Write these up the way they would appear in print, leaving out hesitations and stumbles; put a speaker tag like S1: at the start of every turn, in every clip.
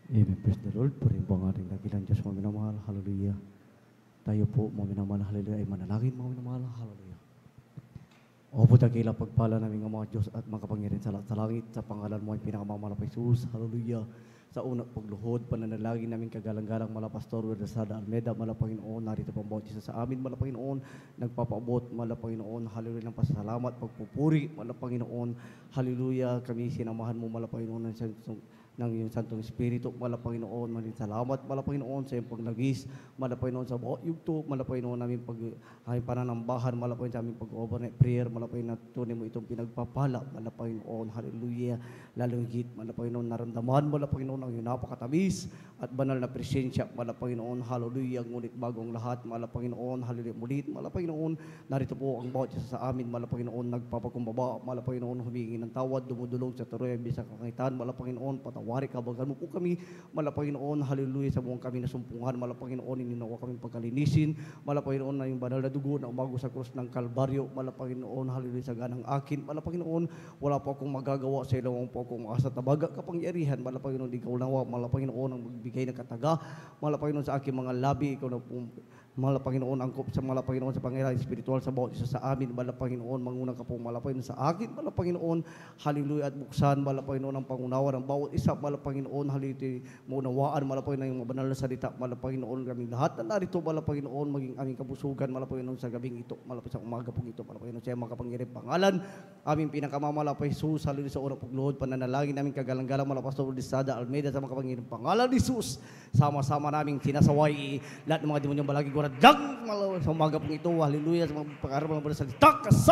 S1: Amen. Praise the Lord. Purihin po ang ating dakilang Diyos, mga minamahal. Hallelujah. Tayo po, mga minamahal. Hallelujah. Ay manalangin, mga minamahal. Hallelujah. O po dakila pagpala namin ang mga Diyos at mga kapangyarihan sa langit, sa pangalan mo ay pinakamamalang Jesus. Hallelujah. Sa unang pagluhod, pananalangin namin kagalang-galang mala Pastor Wedasada Almeda, mala Panginoon, narito pang bawat isa sa amin, mala Panginoon, nagpapaabot, mala Panginoon, hallelujah, ng pasasalamat, pagpupuri, mala Panginoon, hallelujah, kami sinamahan mo, mala Panginoon, ng iyong Santong Espiritu, mala Panginoon, maling salamat, mala Panginoon, sa iyong paglagis, mala Panginoon, sa bawat yugto, mala Panginoon, namin aming pananambahan, mala Panginoon, sa aming pag-overnight prayer, mala Panginoon, tunay mo itong pinagpapala, mala Panginoon, hallelujah, lalong higit, mala Panginoon, naramdaman, mala Panginoon, ang iyong napakatamis at banal na presensya, mala Panginoon, hallelujah, ngunit bagong lahat, mala Panginoon, hallelujah, mulit, mala Panginoon, narito po ang bawat isa sa amin, mala Panginoon, nagpapakumbaba, mala Panginoon, humingi ng tawad, dumudulog sa tuloy, bisa kakangitan, mala Panginoon, patawari, kabagan mo po kami, mala Panginoon, hallelujah, sa buong kami nasumpungan, mala Panginoon, ininawa kami pagkalinisin, mala Panginoon, na yung banal na dugo na umago sa krus ng Kalbaryo, mala Panginoon, hallelujah, sa ganang akin, mala Panginoon, wala po akong magagawa sa ilawang po akong asa tabaga, kapangyarihan, mala Panginoon, ikaw nawa, mala Panginoon, ang magbigay ng kataga, mala Panginoon, sa aking mga labi, ikaw na po, mala Panginoon, angkop sa mala Panginoon, sa pangyayari espiritual sa bawat isa sa amin, mala Panginoon, mangunang ka po, mala Panginoon, sa akin, mala Panginoon, hallelujah, at buksan, mala Panginoon, ang pangunawa ng bawat isa, mala Panginoon, hallelujah, maunawaan, mala Panginoon, yung mabanal na salita, mala Panginoon, kaming lahat na narito, mala Panginoon, maging aming kabusugan, mala Panginoon, sa gabing ito, mala sa umaga pong ito, mala Panginoon, sa mga kapangyarihan pangalan, aming pinakamamala pa Jesus, hallelujah, sa unang pagluhod, pananalangin namin kagalang-galang, mala Pastor Wedasada Almeda, sa mga kapangyarihan pangalan ni Jesus, sama-sama naming sinasaway lahat ng mga demonyong balagi goradag, sa umaga pong ito, hallelujah, sa mga pag-aaral ng banal salita, cast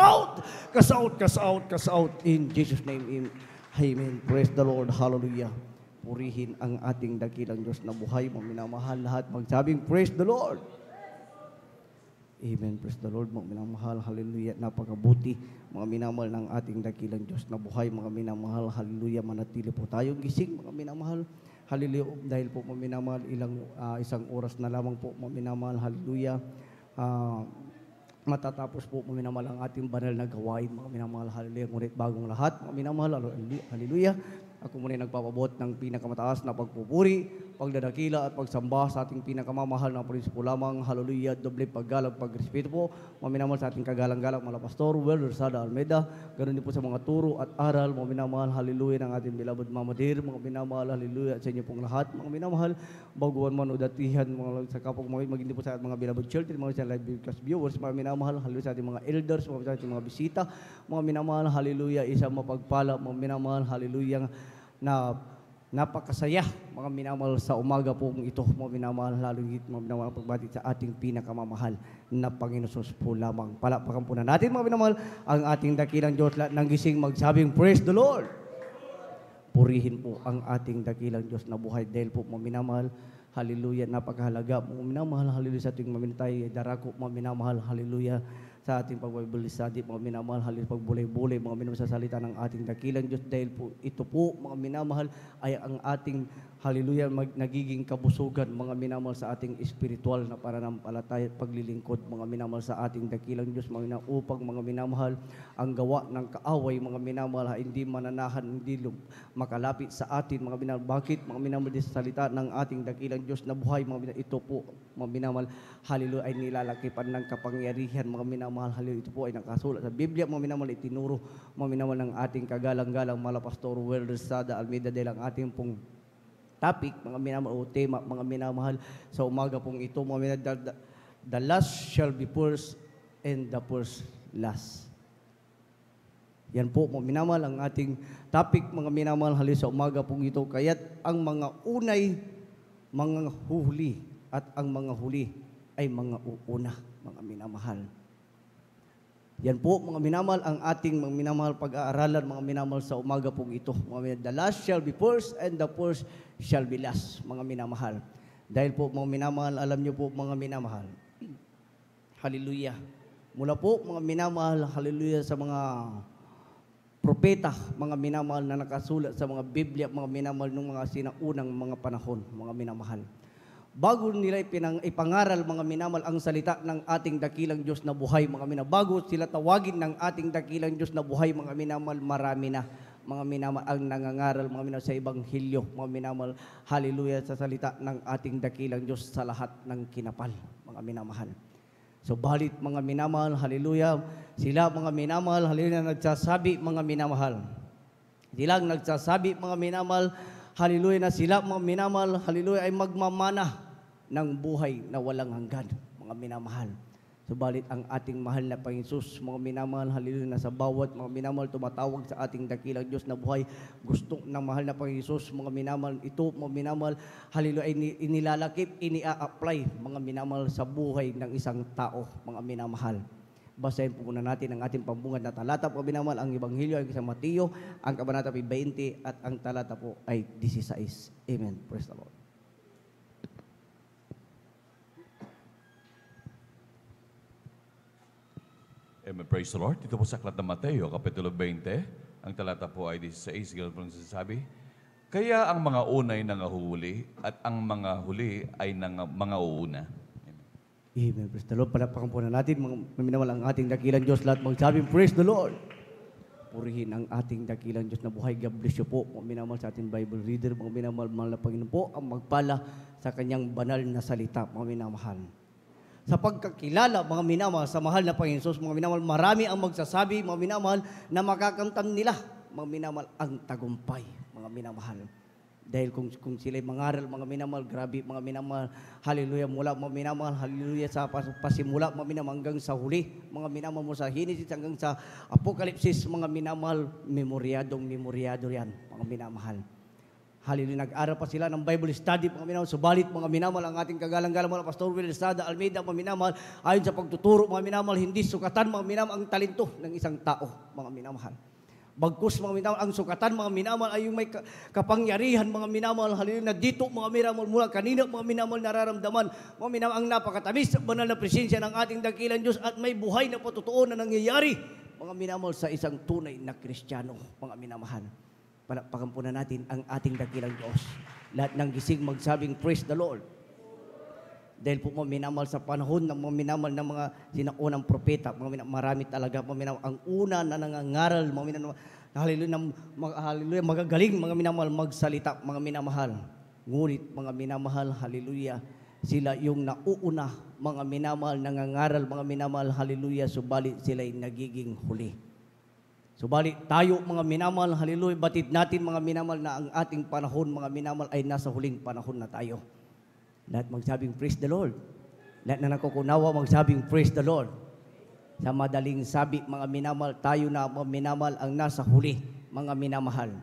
S1: out, in Jesus' name, amen. Praise the Lord, hallelujah. Purihin ang ating dakilang Diyos na buhay, mga minamahal lahat, magsabing praise the Lord. Amen, praise the Lord, mga minamahal, hallelujah, napakabuti, mga minamahal ng ating dakilang Diyos na buhay, mga minamahal, hallelujah, manatili po tayong gising, mga minamahal, hallelujah, dahil po, mga minamahal, isang oras na lamang po, mga minamahal, hallelujah, matatapos po, mga minamahal, ang ating banal na gawain, mga minamahal, hallelujah, ngunit bagong lahat, mga minamahal, hallelujah, ako muna nagpapabot ng pinakamataas na pagpupuri, pagdadakila at pagsamba sa ating pinakamamahal na prinsipo lamang. Hallelujah, doble paggalang, pagrespeto po. Maminamahal sa ating kagalang-galang mala Pastor Wedasada Almeda. Ganun din po sa mga turo at aral. Maminamahal, hallelujah, ng ating beloved Mama Dear. Mga minamahal, hallelujah, at sa inyo pong lahat. Mga minamahal, baguhan man o datihan, mga sa kapag maging po sa ating mga beloved children, mga sa live broadcast viewers. Mga minamahal, hallelujah, sa ating mga elders, mga sa ating mga bisita. Mga minamahal, hallelujah, isang mapagpala. Mga minamahal, hallelujah, na napakasaya, mga minamahal, sa umaga po ito, mga minamahal, lalo higit, mga minamahal, pagbati sa ating pinakamamahal na Panginoon po lamang. Palakpakan po na natin, mga minamahal, ang ating dakilang Diyos, lahat ng gising magsabing praise the Lord. Purihin po ang ating dakilang Diyos na buhay, dahil po, mga minamahal, hallelujah, napakahalaga, mga minamahal, hallelujah, sa ating maminatay, darako, mga minamahal, hallelujah, sa ating pagbibilisadi, mga minamahal, halos pagbulay-bulay, mga minamahal, sa salita ng ating dakilang Diyos, dahil po ito po, mga minamahal, ay ang ating, hallelujah, nagiging kabusugan, mga minamahal, sa ating espiritual na pananampalataya at paglilingkod, mga minamahal, sa ating dakilang Diyos, mga upang, mga minamahal, ang gawa ng kaaway, mga minamahal, hindi mananahan, hindi makalapit sa atin, mga minamahal. Bakit, mga minamahal, sa salita ng ating dakilang Diyos na buhay, mga minamahal, ito po, mga minamahal, hallelujah, ay nilalakipan ng kapangyarihan, mga minamahal, hallelujah, ito po ay nakasulat sa Biblia, mga minamahal, itinuro, mga minamahal, ng ating kagalang-galang mala Pastor Wedasada Almeda, dahil ang ating pong topic, mga minamahal, o tema, mga minamahal, sa umaga pong ito, mga minamahal, the last shall be first and the first last. Yan po, mga minamahal, ang ating topic, mga minamahal, halos sa umaga pong ito, kaya't ang mga unay, mga huli, at ang mga huli ay mga uuna, mga minamahal. Yan po, mga minamahal, ang ating mga minamahal pag-aaralan, mga minamahal, sa umaga pong ito. The last shall be first and the first shall be last, mga minamahal. Dahil po, mga minamahal, alam niyo po, mga minamahal, hallelujah, mula po, mga minamahal, hallelujah, sa mga propeta, mga minamahal, na nakasulat sa mga Biblia, mga minamahal, nung mga sinaunang mga panahon, mga minamahal. Bago nila ipangaral, mga minamahal, ang salita ng ating dakilang Diyos na buhay, mga minamahal, bago sila tawagin ng ating dakilang Diyos na buhay, mga minamahal, marami na, mga minamahal, ang nangangaral, mga minamahal, sa Ebanghelyo, mga minamahal, hallelujah, sa salita ng ating dakilang Diyos sa lahat ng kinapal, mga minamahal. So, balit mga minamahal, hallelujah, sila mga minamahal, hallelujah, nagsasabi, mga minamahal. Silang nagsasabi, mga minamahal, hallelujah, na sila, mga minamahal, hallelujah, ay magmamana ng buhay na walang hanggan, mga minamahal. Subalit ang ating mahal na Panginoon, mga minamahal, hallelujah, na sa bawat mga minamahal tumatawag sa ating dakilang Diyos na buhay, gusto ng mahal na Panginoon, mga minamahal, ito, mga minamahal, hallelujah, ay inilalakip, ini-apply, mga minamahal, sa buhay ng isang tao, mga minamahal. Basahin po muna natin ang ating pambungad na talata, mga minamahal, ang Ebanghelyo ay sa Mateo, ang kabanata 20 at ang talata po ay 16. Amen. Praise the Lord.
S2: Amen. Praise the Lord. Dito po sa aklat ng Mateo, Kapitulo 20, ang talata po ay 16, ganoon po nagsasabi, kaya ang mga una ay nangahuli at ang mga huli ay mga uuna. Amen.
S1: Amen. Praise the Lord. Palapakan po na natin, mga minamahal, ang ating dakilang Diyos, lahat magsabing, praise the Lord. Purihin ang ating dakilang Diyos na buhay. God bless you po, mga minamahal, sa ating Bible reader, mga minamahal, mahal na Panginoon po, ang magpala sa kanyang banal na salita, mga minamahal. Sa pagkakilala, mga minamahal, sa mahal na Panginoon, mga minamahal, marami ang magsasabi, mga minamahal, na makakamtan nila, mga minamahal, ang tagumpay, mga minamahal. Dahil kung sila'y mangaral, mga minamahal, grabe, mga minamahal, hallelujah, mula, mga minamahal, hallelujah, sa pasimula, mga minamahal, hanggang sa huli, mga minamahal mo sa Genesis, hanggang sa Apokalipsis, mga minamahal, memoryado yan, mga minamahal. Hallelujah. Nag-aral pa sila ng Bible study, mga minamahal. Subalit, mga minamahal, ang ating kagalang-galang mga Pastor Will Estrada Almeida, mga minamahal, ayon sa pagtuturo, mga minamahal, hindi sukatan, mga minamahal, ang talento ng isang tao, mga minamahal. Bagkus, mga minamahal, ang sukatan, mga minamahal, ay yung may kapangyarihan, mga minamahal, hallelujah, na dito, mga minamahal, mula kanina, mga minamahal, nararamdaman, mga minamahal, ang napakatamis, banal na presensya ng ating dakilang Diyos at may buhay na patotoo na nangyayari, mga minamahal, sa isang tunay na Kristiyano, mga minamahal. Palakpakan po na natin ang ating dakilang Diyos. Lahat ng gising magsabing, praise the Lord. Dahil po mga minamahal, sa panahon ng mga minamahal ng mga sinaunang propeta, mga marami talaga, mga minamahal, ang una na nangangaral, mga minamahal, hallelujah, magagaling, mga minamahal, magsalita, mga minamahal. Ngunit, mga minamahal, hallelujah, sila yung nauuna, mga minamahal, nangangaral, mga minamahal, hallelujah, subalit sila'y nagiging huli. Subalit tayo, mga minamahal, hallelujah, batid natin, mga minamahal, na ang ating panahon, mga minamahal, ay nasa huling panahon na tayo. Lahat magsabing, praise the Lord. Lahat na nakukunawa, magsabing, praise the Lord. Sa madaling sabi, mga minamahal, tayo na, mga minamahal, ang nasa huli, mga minamahal.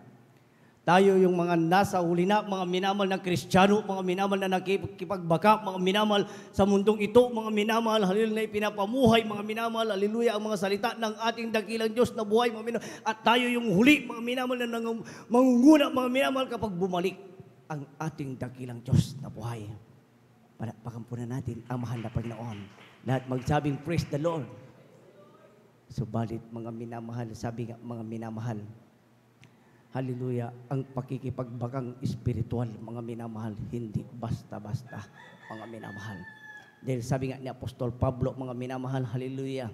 S1: Tayo yung mga nasa huli na, mga minamahal na Kristiyano, mga minamahal na nakikipagbaka, mga minamahal sa mundong ito, mga minamahal, hallelujah, na ipinapamuhay, mga minamahal, hallelujah, ang mga salita ng ating dakilang Diyos na buhay, mga minamahal. At tayo yung huli, mga minamahal, na mangunguna, mga minamahal, kapag bumalik ang ating dakilang Diyos na buhay. Palakpakan po na natin ang mahal na Panginoon. Lahat magsabing, praise the Lord. Subalit, mga minamahal, sabi nga, mga minamahal, hallelujah, ang pakikipagbakang espiritual, mga minamahal, hindi basta-basta, mga minamahal. Dahil sabi nga ni Apostol Pablo, mga minamahal, hallelujah,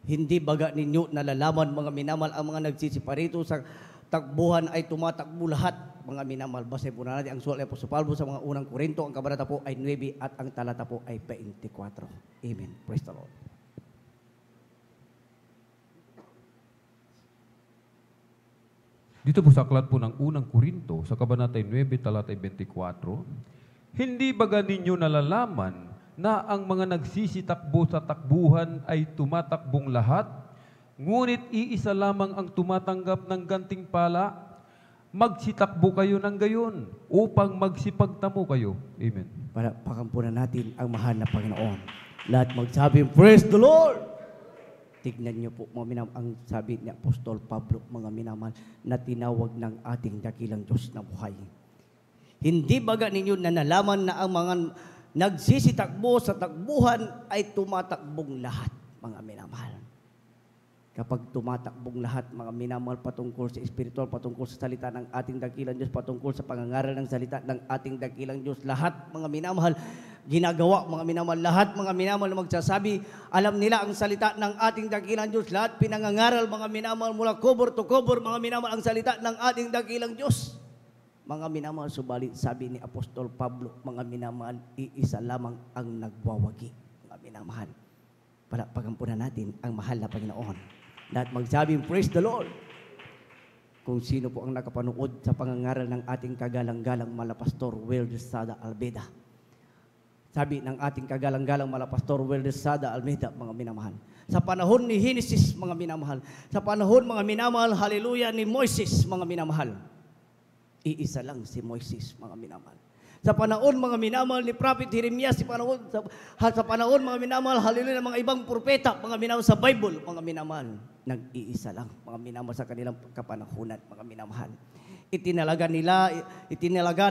S1: hindi baga ninyo nalalaman, mga minamahal, ang mga nagsisiparito sa takbuhan ay tumatakbo lahat, mga minamahal. Basahin po na natin ang sulat ni Apostol Pablo sa mga unang Korinto, ang kabanata po ay 9 at ang talata po ay 24. Amen. Praise the Lord.
S3: Dito po sa aklat po ng unang Korinto, sa kabanata 9, talata 24, hindi baga ninyo nalalaman na ang mga nagsisitakbo sa takbuhan ay tumatakbong lahat, ngunit iisa lamang ang tumatanggap ng gantimpala? Magsitakbo kayo ng gayon upang magsipagtamo kayo. Amen.
S1: Palakpakan po na natin ang mahal na Panginoon. Lahat magsabing, praise the Lord! Tignan niyo po, mga minamahal, ang sabi ni Apostol Pablo, mga minamahal, na tinawag ng ating dakilang Diyos na buhay. Hindi baga ninyo na nalaman na ang mga nagsisitakbo sa takbuhan ay tumatakbong lahat, mga minamahal. Kapag tumatakbong lahat, mga minamahal, patungkol sa espiritual, patungkol sa salita ng ating dakilang Diyos, patungkol sa pangangaral ng salita ng ating dakilang Diyos, lahat, mga minamahal, ginagawa, mga minamahal, lahat, mga minamahal na magsasabi, alam nila ang salita ng ating dakilang Diyos, lahat pinangangaral, mga minamahal, mula cover to cover, mga minamahal, ang salita ng ating dakilang Diyos. Mga minamahal, subalit, sabi ni Apostol Pablo, mga minamahal, iisa lamang ang nagwawagi, mga minamahal. Palakpakan po na natin ang mahal na Panginoon. Lahat magsabing, praise the Lord. Kung sino po ang nakapanood sa pangangaral ng ating kagalang-galang Malapastor Will Sada Almeida. Sabi ng ating kagalang-galang Malapastor Will Sada Almeida, mga minamahal. Sa panahon ni Genesis, mga minamahal. Sa panahon, mga minamahal, hallelujah, ni Moises, mga minamahal. Iisa lang si Moises, mga minamahal. Sa panahon, mga minamahal, ni Prophet Jeremias, sa panahon, mga minamahal, hallelujah, ng mga ibang propeta, mga minamahal sa Bible, mga minamahal, nag-iisa lang, mga minamahal sa kanilang kapanahunan, mga minamahal. Itinalaga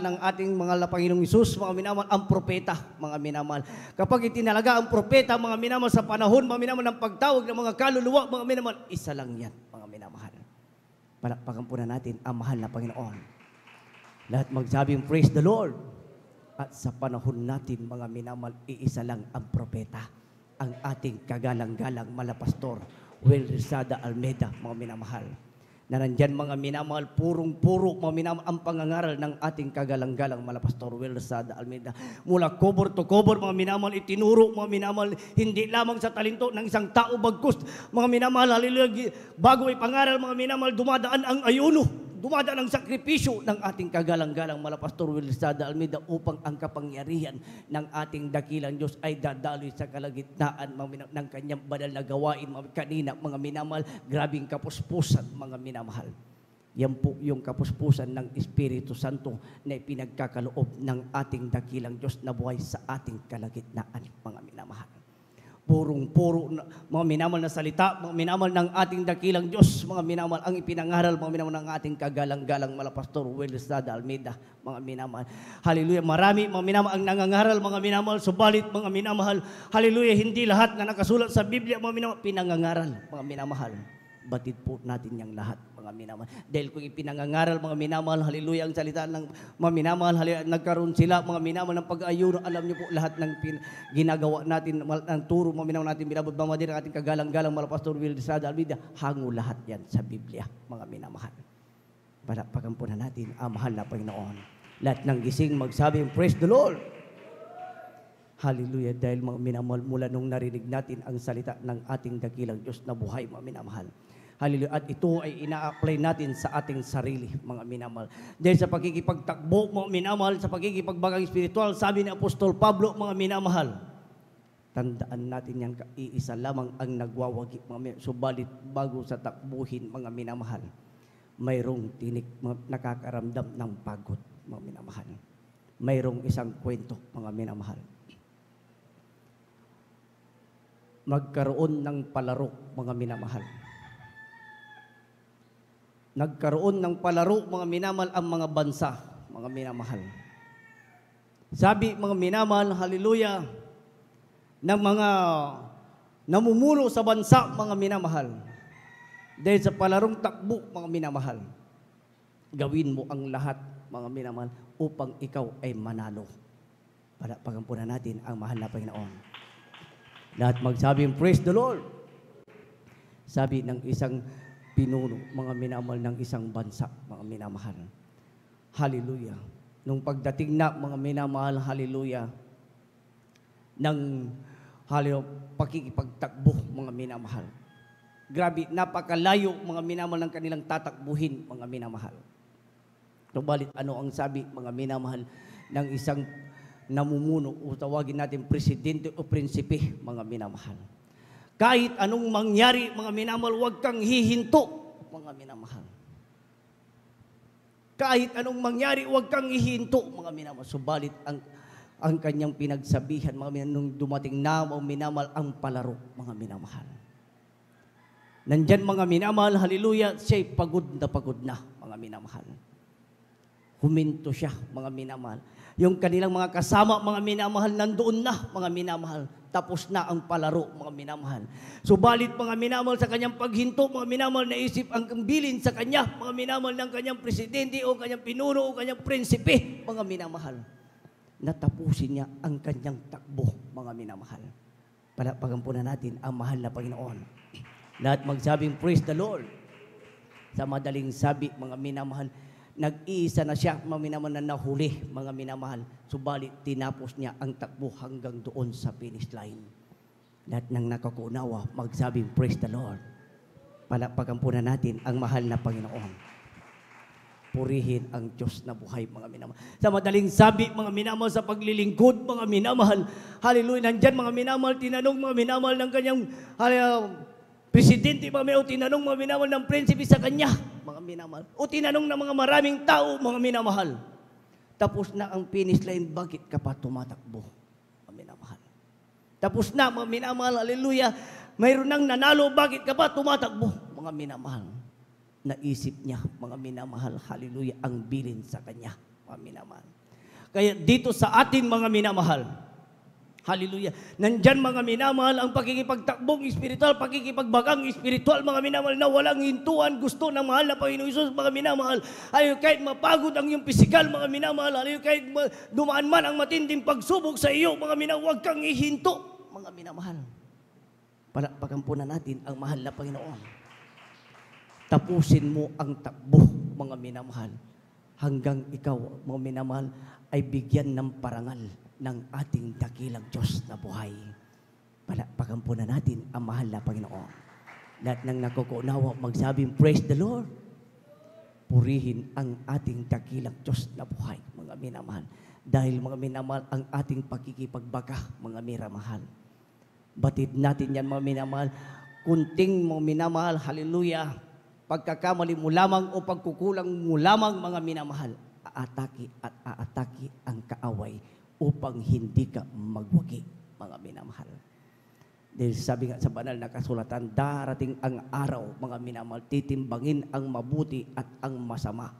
S1: ng ating mga Panginoong Hesus, mga minamahal, ang propeta, mga minamahal. Kapag itinalaga ang propeta, mga minamahal, sa panahon, mga minamahal, ng pagtawag ng mga kaluluwa, mga minamahal, isa lang yan, mga minamahal. Palakpakan po na natin ang mahal na Panginoon. Lahat magsabing, praise the Lord. At sa panahon natin, mga minamahal, iisa lang ang propeta, ang ating kagalang-galang Malapastor Will Sada Almeida, mga minamahal. Na nandyan, mga minamahal, purong-puro, mga minamahal, ang pangangaral ng ating kagalang-galang Malapastor Will Sada Almeida. Mula cover to cover, mga minamahal, itinuro, mga minamahal, hindi lamang sa talento ng isang tao bagkus, mga minamahal, hallelujah, bago ipangaral, mga minamahal, dumadaan ang ayuno. Dumadaan ang sakripisyo ng ating kagalang-galang Malapastor Will Sada Almeida upang ang kapangyarihan ng ating dakilang Diyos ay dadaloy sa kalagitnaan ng kanyang banal na gawain. Kanina, mga minamahal, grabing kapuspusan, mga minamahal. Yan po yung kapuspusan ng Espiritu Santo na ipinagkakaloob ng ating dakilang Diyos na buhay sa ating kalagitnaan, mga minamahal. Purong-puro, mga minamahal na salita, mga minamahal ng ating dakilang Diyos, mga minamahal ang ipinangaral, mga minamahal ng ating kagalang-galang Malapastor Will Sada Almeida, mga minamahal. Hallelujah, marami, mga minamahal ang nangangaral, mga minamahal, subalit, mga minamahal, hallelujah, hindi lahat na nakasulat sa Biblia, mga minamahal, pinangangaral, mga minamahal. Batid po natin yung lahat, mga minamahal. Dahil kung ipinangangaral, mga minamahal, hallelujah, ang salita ng mga minamahal, hallelujah, nagkaroon sila, mga minamahal, ng pag-ayuno. Alam niyo po, lahat ng ginagawa natin, ng turo, mga minamahal natin, binabot mga din ang ating kagalang-galang Malapastor Will Sada Almeida, hango lahat yan sa Biblia, mga minamahal. Palakpakan po na natin ang mahal na Panginoon. Lahat ng gising magsabi, praise the Lord. Hallelujah, dahil mga minamahal, mula nung narinig natin ang salita ng ating dakilang Diyos na buhay, mga minamahal. Hallelujah. At ito ay ina-apply natin sa ating sarili, mga minamahal. Dahil sa pagkikipagtakbo, mga minamahal, sa pagkikipagbagang espiritual, sabi ni Apostol Pablo, mga minamahal, tandaan natin yan, iisa lamang ang nagwawagi, mga minamahal. Subalit bago sa takbuhin, mga minamahal, mayroong tinik, nakakaramdam ng pagod, mga minamahal. Mayroong isang kwento, mga minamahal. Magkaroon ng palaro, mga minamahal. Nagkaroon ng palaro, mga minamahal, ang mga bansa, mga minamahal. Sabi, mga minamahal, hallelujah, ng mga namumuno sa bansa, mga minamahal. Dahil sa palarong takbo, mga minamahal, gawin mo ang lahat, mga minamahal, upang ikaw ay manalo. Pagkampunan natin ang mahal na Panginoon. Lahat magsabing, praise the Lord. Sabi ng isang pinuno, mga minamahal ng isang bansa, mga minamahal. Hallelujah. Nung pagdating na, mga minamahal, hallelujah, ng pakikipagtakbo, mga minamahal. Grabe, napakalayo, mga minamahal, ng kanilang tatakbuhin, mga minamahal. Subalit, ano ang sabi, mga minamahal, ng isang namumuno, o tawagin natin presidente o prinsipe, mga minamahal. Kahit anong mangyari, mga minamahal, huwag kang hihinto, mga minamahal. Kahit anong mangyari, huwag kang hihinto, mga minamahal. Subalit ang kanyang pinagsabihan, mga minamahal, nung dumating na, mga minamahal, ang palaro, mga minamahal. Nandyan, mga minamahal, hallelujah, siya'y pagod na, mga minamahal. Huminto siya, mga minamahal. Yung kanilang mga kasama, mga minamahal, nandoon na, mga minamahal. Tapos na ang palaro, mga minamahal. Subalit, mga minamahal, sa kanyang paghinto, mga minamahal, naisip ang bilin sa kanya, mga minamahal ng kanyang presidente o kanyang pinuno o kanyang prinsipe, mga minamahal. Natapusin niya ang kanyang takbo, mga minamahal. Pagkampunan natin ang mahal na Panginoon. Lahat magsabing, praise the Lord. Sa madaling sabi, mga minamahal, nag-iisa na siya, mga minamahal, na nahuli, mga minamahal. Subalit, tinapos niya ang takbo hanggang doon sa finish line. Lahat ng nakakunawa, magsabing, praise the Lord. Pagkampunan natin ang mahal na Panginoon. Purihin ang Diyos na buhay, mga minamahal. Sa madaling sabi, mga minamahal, sa paglilingkod, mga minamahal. Hallelujah. Nandyan, mga minamahal, tinanong, mga minamahal, ng kanyang presidente, mga minamahal, tinanong, mga minamahal, ng prinsipe sa kanya, mga minamahal. O tinanong ng mga maraming tao, mga minamahal. Tapos na ang finish line, bakit ka pa tumatakbo, mga minamahal? Tapos na, mga minamahal, hallelujah. Mayroon nang nanalo, bakit ka pa tumatakbo, mga minamahal? Naisip niya, mga minamahal, hallelujah, ang bilin sa kanya, mga minamahal. Kaya dito sa atin, mga minamahal, hallelujah, nandyan, mga minamahal, ang pakikipagtakbong espiritual, pakikipagbagang espiritual, mga minamahal, na walang hintuan, gusto ng mahal na Panginoon Hesus, mga minamahal. Ayaw, kahit mapagod ang iyong pisikal, mga minamahal, ayaw, kahit dumaan man ang matinding pagsubok sa iyo, mga minamahal, huwag kang ihinto, mga minamahal. Pagkampunan natin ang mahal na Panginoon. Tapusin mo ang takbo, mga minamahal, hanggang ikaw, mga minamahal, ay bigyan ng parangal ng ating dakilang Diyos na buhay. Pagkampunan natin ang mahal na Panginoon. Lahat ng nakukunawa, magsabing, praise the Lord. Purihin ang ating dakilang Diyos na buhay, mga minamahal. Dahil, mga minamahal, ang ating pakikipagbaga, mga minamahal. Batid natin yan, mga minamahal. Kunting, mga minamahal, hallelujah, pagkakamali mo lamang o pagkukulang mo lamang, mga minamahal, aatake at aatake ang kaaway upang hindi ka magwagi, mga minamahal. Dahil sabi nga sa banal na kasulatan, darating ang araw, mga minamahal, titimbangin ang mabuti at ang masama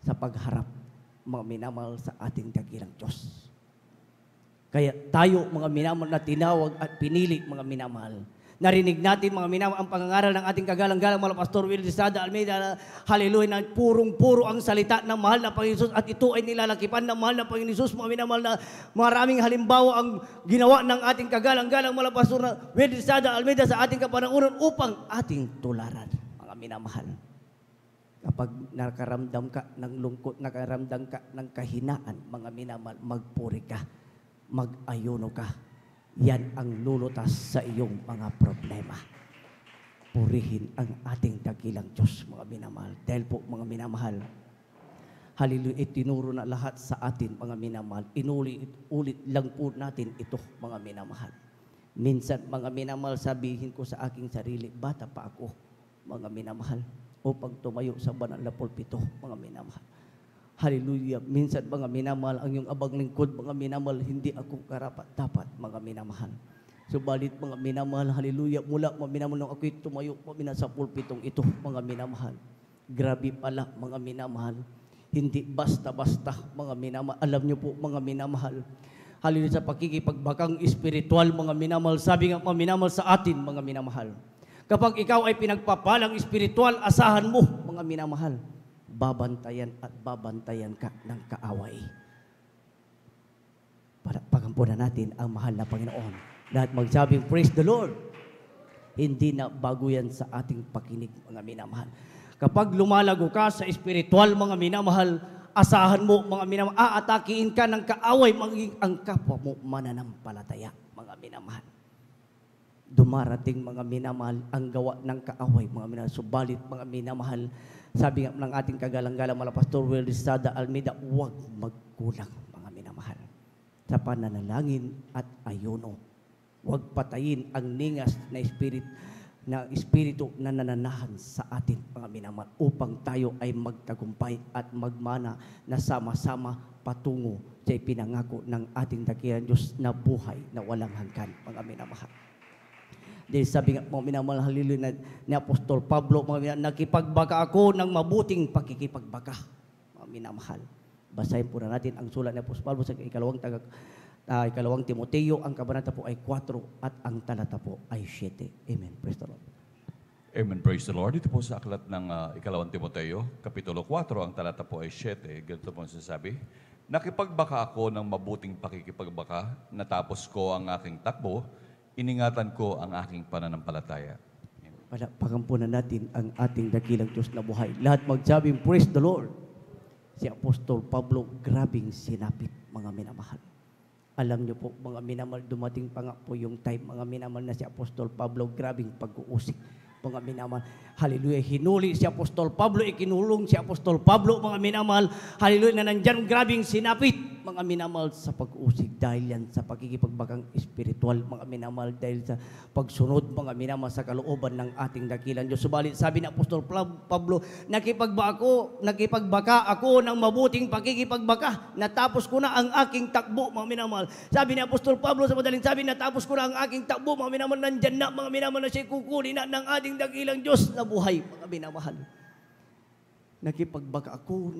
S1: sa pagharap, mga minamahal, sa ating dakilang Diyos. Kaya tayo, mga minamahal, na tinawag at pinili, mga minamahal, narinig natin, mga minamahal, ang pangangaral ng ating kagalang-galang mga Pastor Will Sada Almeida, hallelujah, na purong-puro ang salita ng mahal na Panginoon at ito ay nilalakipan ng mahal na Panginoon, mga minamahal, na maraming halimbawa ang ginawa ng ating kagalang-galang mga Pastor Will Sada Almeida sa ating kapanahunan upang ating tularan, mga minamahal. Kapag nakaramdam ka ng lungkot, nakaramdam ka ng kahinaan, mga minamahal, magpuri ka, mag-ayuno ka. Yan ang lulutas sa iyong mga problema. Purihin ang ating dakilang Diyos, mga minamahal. Dahil po, mga minamahal, hallelujah, itinuro na lahat sa atin, mga minamahal. Inulit-ulit lang po natin ito, mga minamahal. Minsan, mga minamahal, sabihin ko sa aking sarili, bata pa ako, mga minamahal, upang tumayo sa banal na pulpito, mga minamahal. Hallelujah. Minsan, mga minamahal, ang iyong abang lingkod, mga minamahal, hindi ako karapat-dapat, mga minamahal. Subalit, mga minamahal, hallelujah, mula, mga minamahal, nung ako'y tumayo, mga sa pulpitong ito, mga minamahal. Grabe pala, mga minamahal. Hindi basta-basta, mga minamahal. Alam niyo po, mga minamahal, hallelujah, sa pakikipagbagang espiritual, mga minamahal, sabi nga, mga minamahal, sa atin, mga minamahal. Kapag ikaw ay pinagpapalang espiritual, asahan mo, mga minamahal, babantayan at babantayan ka ng kaaway. Para pagampunan natin ang mahal na Panginoon. Lahat magsabing, praise the Lord. Hindi na bago yan sa ating pakinig, mga minamahal. Kapag lumalago ka sa espiritual, mga minamahal, asahan mo, mga minamahal, aatakiin ka ng kaaway, maging ang kapwa mo mananampalataya, mga minamahal. Dumarating, mga minamahal, ang gawa ng kaaway, mga minamahal. Subalit, mga minamahal, sabi nga ng ating kagalang-galang mga Pastor Will Sada Almeida, huwag magkulang, mga minamahal, sa pananalangin at ayuno. Huwag patayin ang ningas na espiritu na nananahan sa atin, mga minamahal, upang tayo ay magtagumpay at magmana na sama-sama patungo sa ipinangako ng ating dakilang Diyos na buhay na walang hanggan, mga minamahal. Dahil sabi nga, mga minamahal, hallelujah, ni Apostol Pablo, mga minamahal, nakipagbaga ako ng mabuting pakikipagbaga, mga minamahal. Basahin po na natin ang sulat ni Apostol Pablo sa ikalawang Timoteo. Ang kabanata po ay 4 at ang talata po ay 7. Amen. Praise the Lord.
S2: Amen. Praise the Lord. Ito po sa aklat ng ikalawang Timoteo, Kapitulo 4, ang talata po ay 7. Ganito po ang sinasabi, nakipagbaka ako ng mabuting pakikipagbaka, natapos ko ang aking takbo, iningatan ko ang aking pananampalataya.
S1: Palakpakan po na natin ang ating dakilang Diyos na buhay. Lahat magsabing, praise the Lord. Si Apostol Pablo, grabing sinapit, mga minamahal. Alam niyo po, mga minamahal, dumating pa nga po yung time, mga minamahal, na si Apostol Pablo, grabing pag-uusik. Mga minamahal, hallelujah, hinuli si Apostol Pablo, ikinulong si Apostol Pablo, mga minamahal, hallelujah, na nandyan grabing sinapit, mga minamahal, sa pag-usig, dahil yan sa pagkikipagbakang espiritual, mga minamahal, dahil sa pagsunod, mga minamahal, sa kalooban ng ating dakilan Diyos. Subalit, sabi ni Apostol Pablo, nakipagbaka ako ng mabuting pakikipagbaka, natapos ko na ang aking takbo, mga minamahal. Sabi ni Apostol Pablo sa madaling sabi, natapos ko na ang aking takbo, mga minamahal, nandyan na, mga minamahal, na siya kukunin na ng ating dakilang Diyos na buhay, mga minamahal. Nakipagbaka ako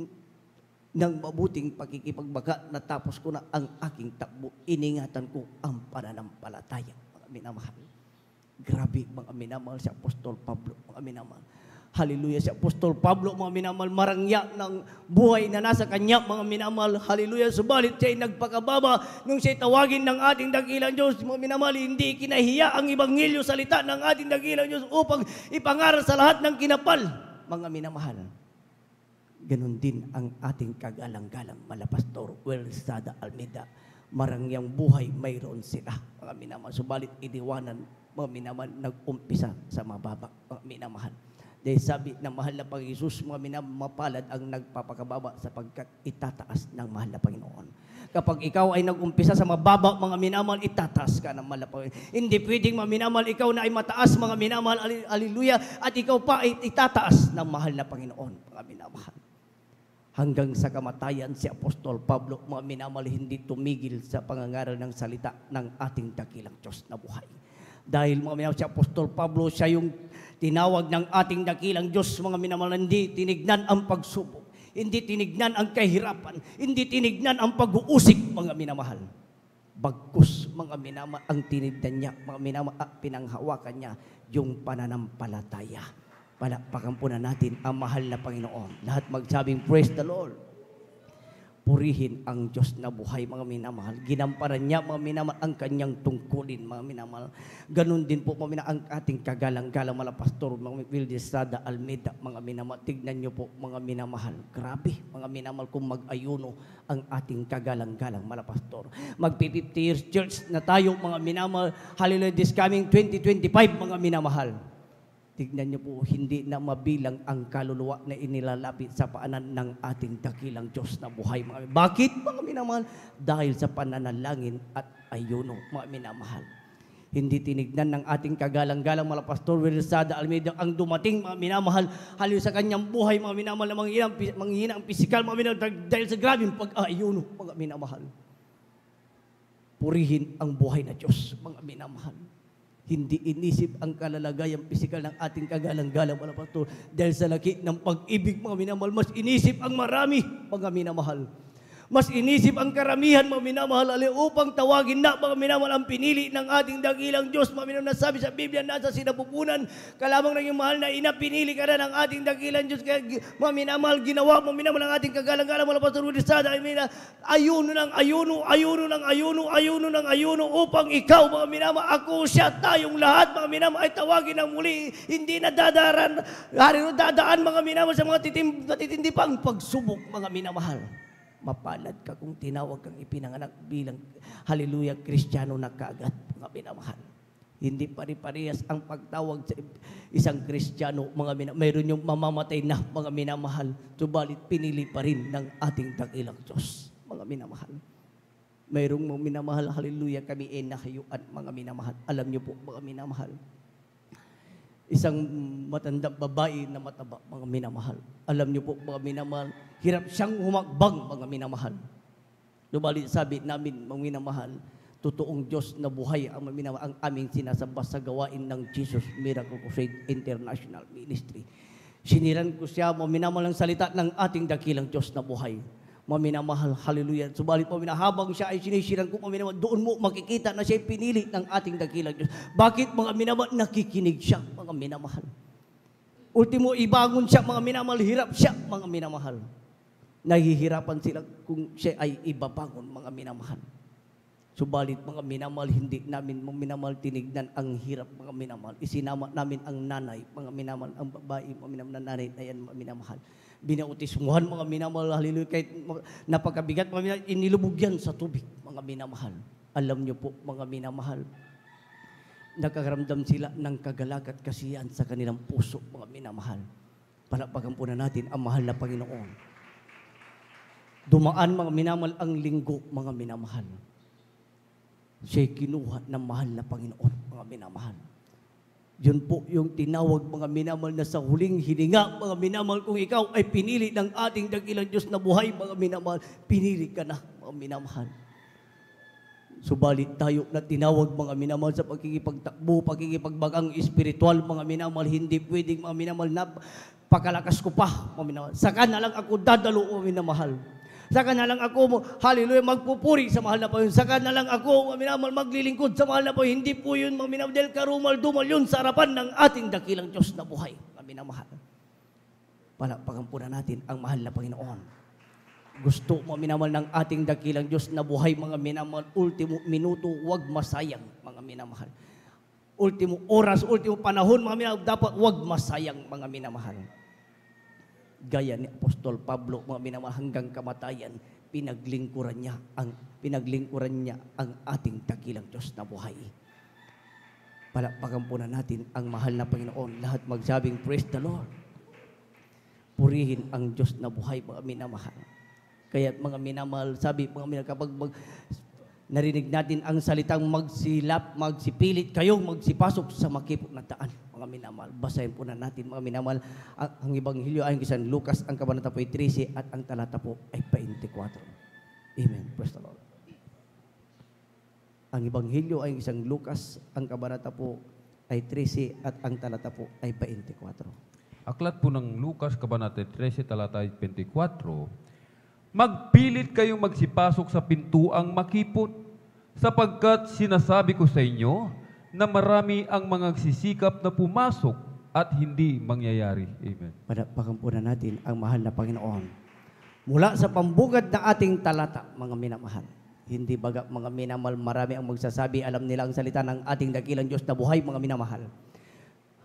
S1: ng mabuting pakikipagbaka, natapos ko na ang aking takbo, iningatan ko ang pananampalataya, mga minamahal. Grabe, mga minamahal, si Apostol Pablo, mga minamahal. Hallelujah, si Apostol Pablo, mga minamahal, marangya ng buhay na nasa kanya, mga minamahal. Hallelujah, subalit siya'y nagpakababa nung siya'y tawagin ng ating dakilang Diyos, mga minamahal, hindi kinahiya ang Ebanghelyo, salita ng ating dakilang Diyos upang ipangaral sa lahat ng kinapal, mga minamahal. Ganon din ang ating kagalang-galang malapastor, Welsada Almeida. Marangyang buhay mayroon sila, mga minamahal. Subalit iniwanan, mga minamahal, nag-umpisa sa mababa, mga minamahal. Dahil sabi ng mahal na Panginoon, mga minamahal, mapalad ang nagpapakababa sapagkat itataas ng mahal na Panginoon. Kapag ikaw ay nag-umpisa sa mababa, mga minamahal, itataas ka ng mahal na Panginoon. Hindi pwedeng, mga minamahal, ikaw na ay mataas, mga minamahal, hallelujah, at ikaw pa ay itataas ng mahal na Panginoon, mga minamahal. Hanggang sa kamatayan, si Apostol Pablo, mga minamahal, hindi tumigil sa pangangaral ng salita ng ating dakilang Diyos na buhay. Dahil, mga minamahal, si Apostol Pablo, siya yung tinawag ng ating dakilang Diyos, mga minamahal, hindi tinignan ang pagsubok, hindi tinignan ang kahirapan, hindi tinignan ang pag-uusik, mga minamahal. Bagkus, mga minamahal, ang tinignan niya, mga minamahal, pinanghawakan niya yung pananampalataya. Palakpakan po na natin ang mahal na Panginoon. Lahat magsabing, praise the Lord. Purihin ang Diyos na buhay, mga minamahal. Ginamparan niya, mga minamahal, ang kanyang tungkulin, mga minamahal. Ganon din po, mga minamahal, ang ating kagalang-galang malapastor, mga Welsada Almeida, mga minamahal. Tignan niyo po, mga minamahal. Grabe, mga minamahal, kung mag-ayuno ang ating kagalang-galang malapastor. Mag-50 years church na tayo, mga minamahal. Hallelujah, this coming 2025, mga minamahal. Tignan niyo po, hindi na mabilang ang kaluluwa na inilalapit sa paanan ng ating dakilang Diyos na buhay. Bakit, mga minamahal? Dahil sa pananalangin at ayuno, mga minamahal. Hindi tinignan ng ating kagalang-galang malapastor Welsada Almeida ang dumating, mga minamahal, halil sa kanyang buhay, mga minamahal, na manghihina ang pisikal, mga minamahal, dahil sa grabing pag-ayuno, mga minamahal. Purihin ang buhay na Diyos, mga minamahal. Hindi inisip ang kalalagayang pisikal ng ating kagalang-galang mga pastor dahil sa laki ng pag-ibig, mga minamahal. Mas inisip ang marami, mga minamahal. Mas inisip ang karamihan, mga minamahal, upang tawagin na, mga minamahal, ang pinili ng ating dakilang Diyos. Mga minamahal, nasabi sa Biblia, nasa sinapupunan, kalamang ng iyong mahal na ina, pinili ka na ng ating dakilang Diyos. Kaya, mga minamahal, ginawa, mga minamahal, ang ating kagalang-galang mga pastor Welsada, ayuno ng ayuno, ayuno ng ayuno, ayuno ng ayuno, upang ikaw, mga minamahal, ako, siya, tayong lahat, mga minamahal, ay tawagin ng muli. Hindi na dadaan, mga minamahal, sa mga matitindi pang pagsubok, mga minamahal. Mapalad ka kung tinawag kang ipinanganak bilang, hallelujah, Kristiyano na kaagad, mga minamahal. Hindi pari-parehas ang pagtawag sa isang Kristiyano, mga minamahal. Mayroon yung mamamatay na, mga minamahal, subalit pinili pa rin ng ating dakilang Diyos, mga minamahal. Mayroong mga minamahal, hallelujah, kami nahayuan, mga minamahal. Alam niyo po, mga minamahal, isang matandang babae na mataba, mga minamahal. Alam niyo po, mga minamahal, hirap siyang humakbang, mga minamahal. Lumalit sabi namin, mga minamahal, totoong Diyos na buhay ang minamahal, ang aming sinasamba sa gawain ng Jesus Miracle Crusade International Ministry. Siniran ko siya, mga minamahal, ang salita ng ating dakilang Diyos na buhay. mga minamahal, hallelujah. Subalit mga minamahal, habang siya ay sinisiran ko, mga minamahal, doon mo makikita na siya ay pinili ng ating dakilang Diyos. Bakit mga minamahal? Nakikinig siya, mga minamahal. Ultimo, ibangon siya, mga minamahal, hirap siya, mga minamahal. Nahihirapan sila kung siya ay ibabangon, mga minamahal. Subalit mga minamahal, hindi namin mga minamahal tinignan ang hirap, mga minamahal. Isinama namin ang nanay, mga minamahal, ang babae, mga minamahal na nanay na yan, mga minamahal. Binautismuhan, mga minamahal, hallelujah, kahit napakabigat, mga minamahal, inilubog yan sa tubig, mga minamahal. Alam niyo po, mga minamahal, nakakaramdam sila ng kagalak at kasiyahan sa kanilang puso, mga minamahal. Palakpakan po na natin ang mahal na Panginoon. Dumaan, mga minamahal, ang linggo, mga minamahal. Siya'y kinuha ng mahal na Panginoon, mga minamahal. Yun po yung tinawag, mga minamahal, na sa huling hininga, mga minamahal, kung ikaw ay pinili ng ating dakilang Diyos na buhay, mga minamahal, pinili ka na, mga minamahal. Subalit tayo na tinawag, mga minamahal, sa pagkikipagtakbo, pagkikipagbagang espiritual, mga minamahal, hindi pwedeng, mga minamahal, na pakalakas ko pa, mga minamahal. Saka na lang ako dadalo, mga minamahal. Saka na lang ako, hallelujah, magpupuri sa mahal na Panginoon. Saka na lang ako, mga minamahal, maglilingkod sa mahal na Panginoon. Hindi po yun, mga minamahal, dahil karumal-dumal yun sa harapan ng ating dakilang Diyos na buhay, mga minamahal. Palakpakan po na natin ang mahal na Panginoon. Gusto, mga minamahal, ng ating dakilang Diyos na buhay, mga minamahal, ultimo minuto, huwag masayang, mga minamahal. Ultimo oras, ultimo panahon, mga minamahal, dapat huwag masayang, mga minamahal. Gaya ni Apostol Pablo, mga minamahal, hanggang kamatayan, pinaglingkuran niya ang ating dakilang Diyos na buhay. Palakpakan po na natin ang mahal na Panginoon. Lahat magsabing, praise the Lord. Purihin ang Diyos na buhay, mga minamahal. Kaya mga minamahal, sabi, mga minamahal, kapag narinig natin ang salitang magsipilit kayong magsipasok sa makipot na daan, mga minamahal. Basahin po na natin, mga minamahal, ang Ebanghelyo ayon kay San Lucas, ang kabanata po ay 13 at ang talata po ay 24. Amen. Praise the Lord. Ang Ebanghelyo ayon kay San Lucas, ang kabanata po ay 13 at ang talata po ay 24.
S3: Aklat po ng Lucas, kabanata 13, talata 24, magpilit kayong magsipasok sa pintuang makipot, sapagkat sinasabi ko sa inyo na marami ang mga sisikap na pumasok at hindi mangyayari. Amen.
S1: Palakpakan po na natin ang mahal na Panginoon. Mula sa pambugad na ating talata, mga minamahal, hindi baga, mga minamahal, marami ang magsasabi, alam nila ang salita ng ating dakilang Diyos na buhay, mga minamahal.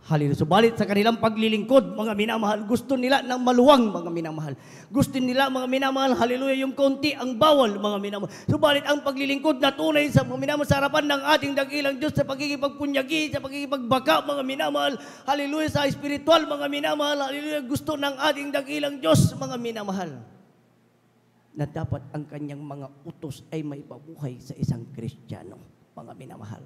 S1: Hallelujah. Subalit sa kanilang paglilingkod, mga minamahal, gusto nila ng maluwang, mga minamahal. Gusto nila, mga minamahal, hallelujah, yung konti ang bawal, mga minamahal. Subalit ang paglilingkod na tunay sa mga minamahal sa harapan ng ating dakilang Diyos, sa pagkikipagpunyagi, sa pagkikipagbaka, mga minamahal, hallelujah, sa espiritual, mga minamahal, hallelujah, gusto ng ating dakilang Diyos, mga minamahal, na dapat ang kanyang mga utos ay may pabuhay sa isang Kristiyano, mga minamahal.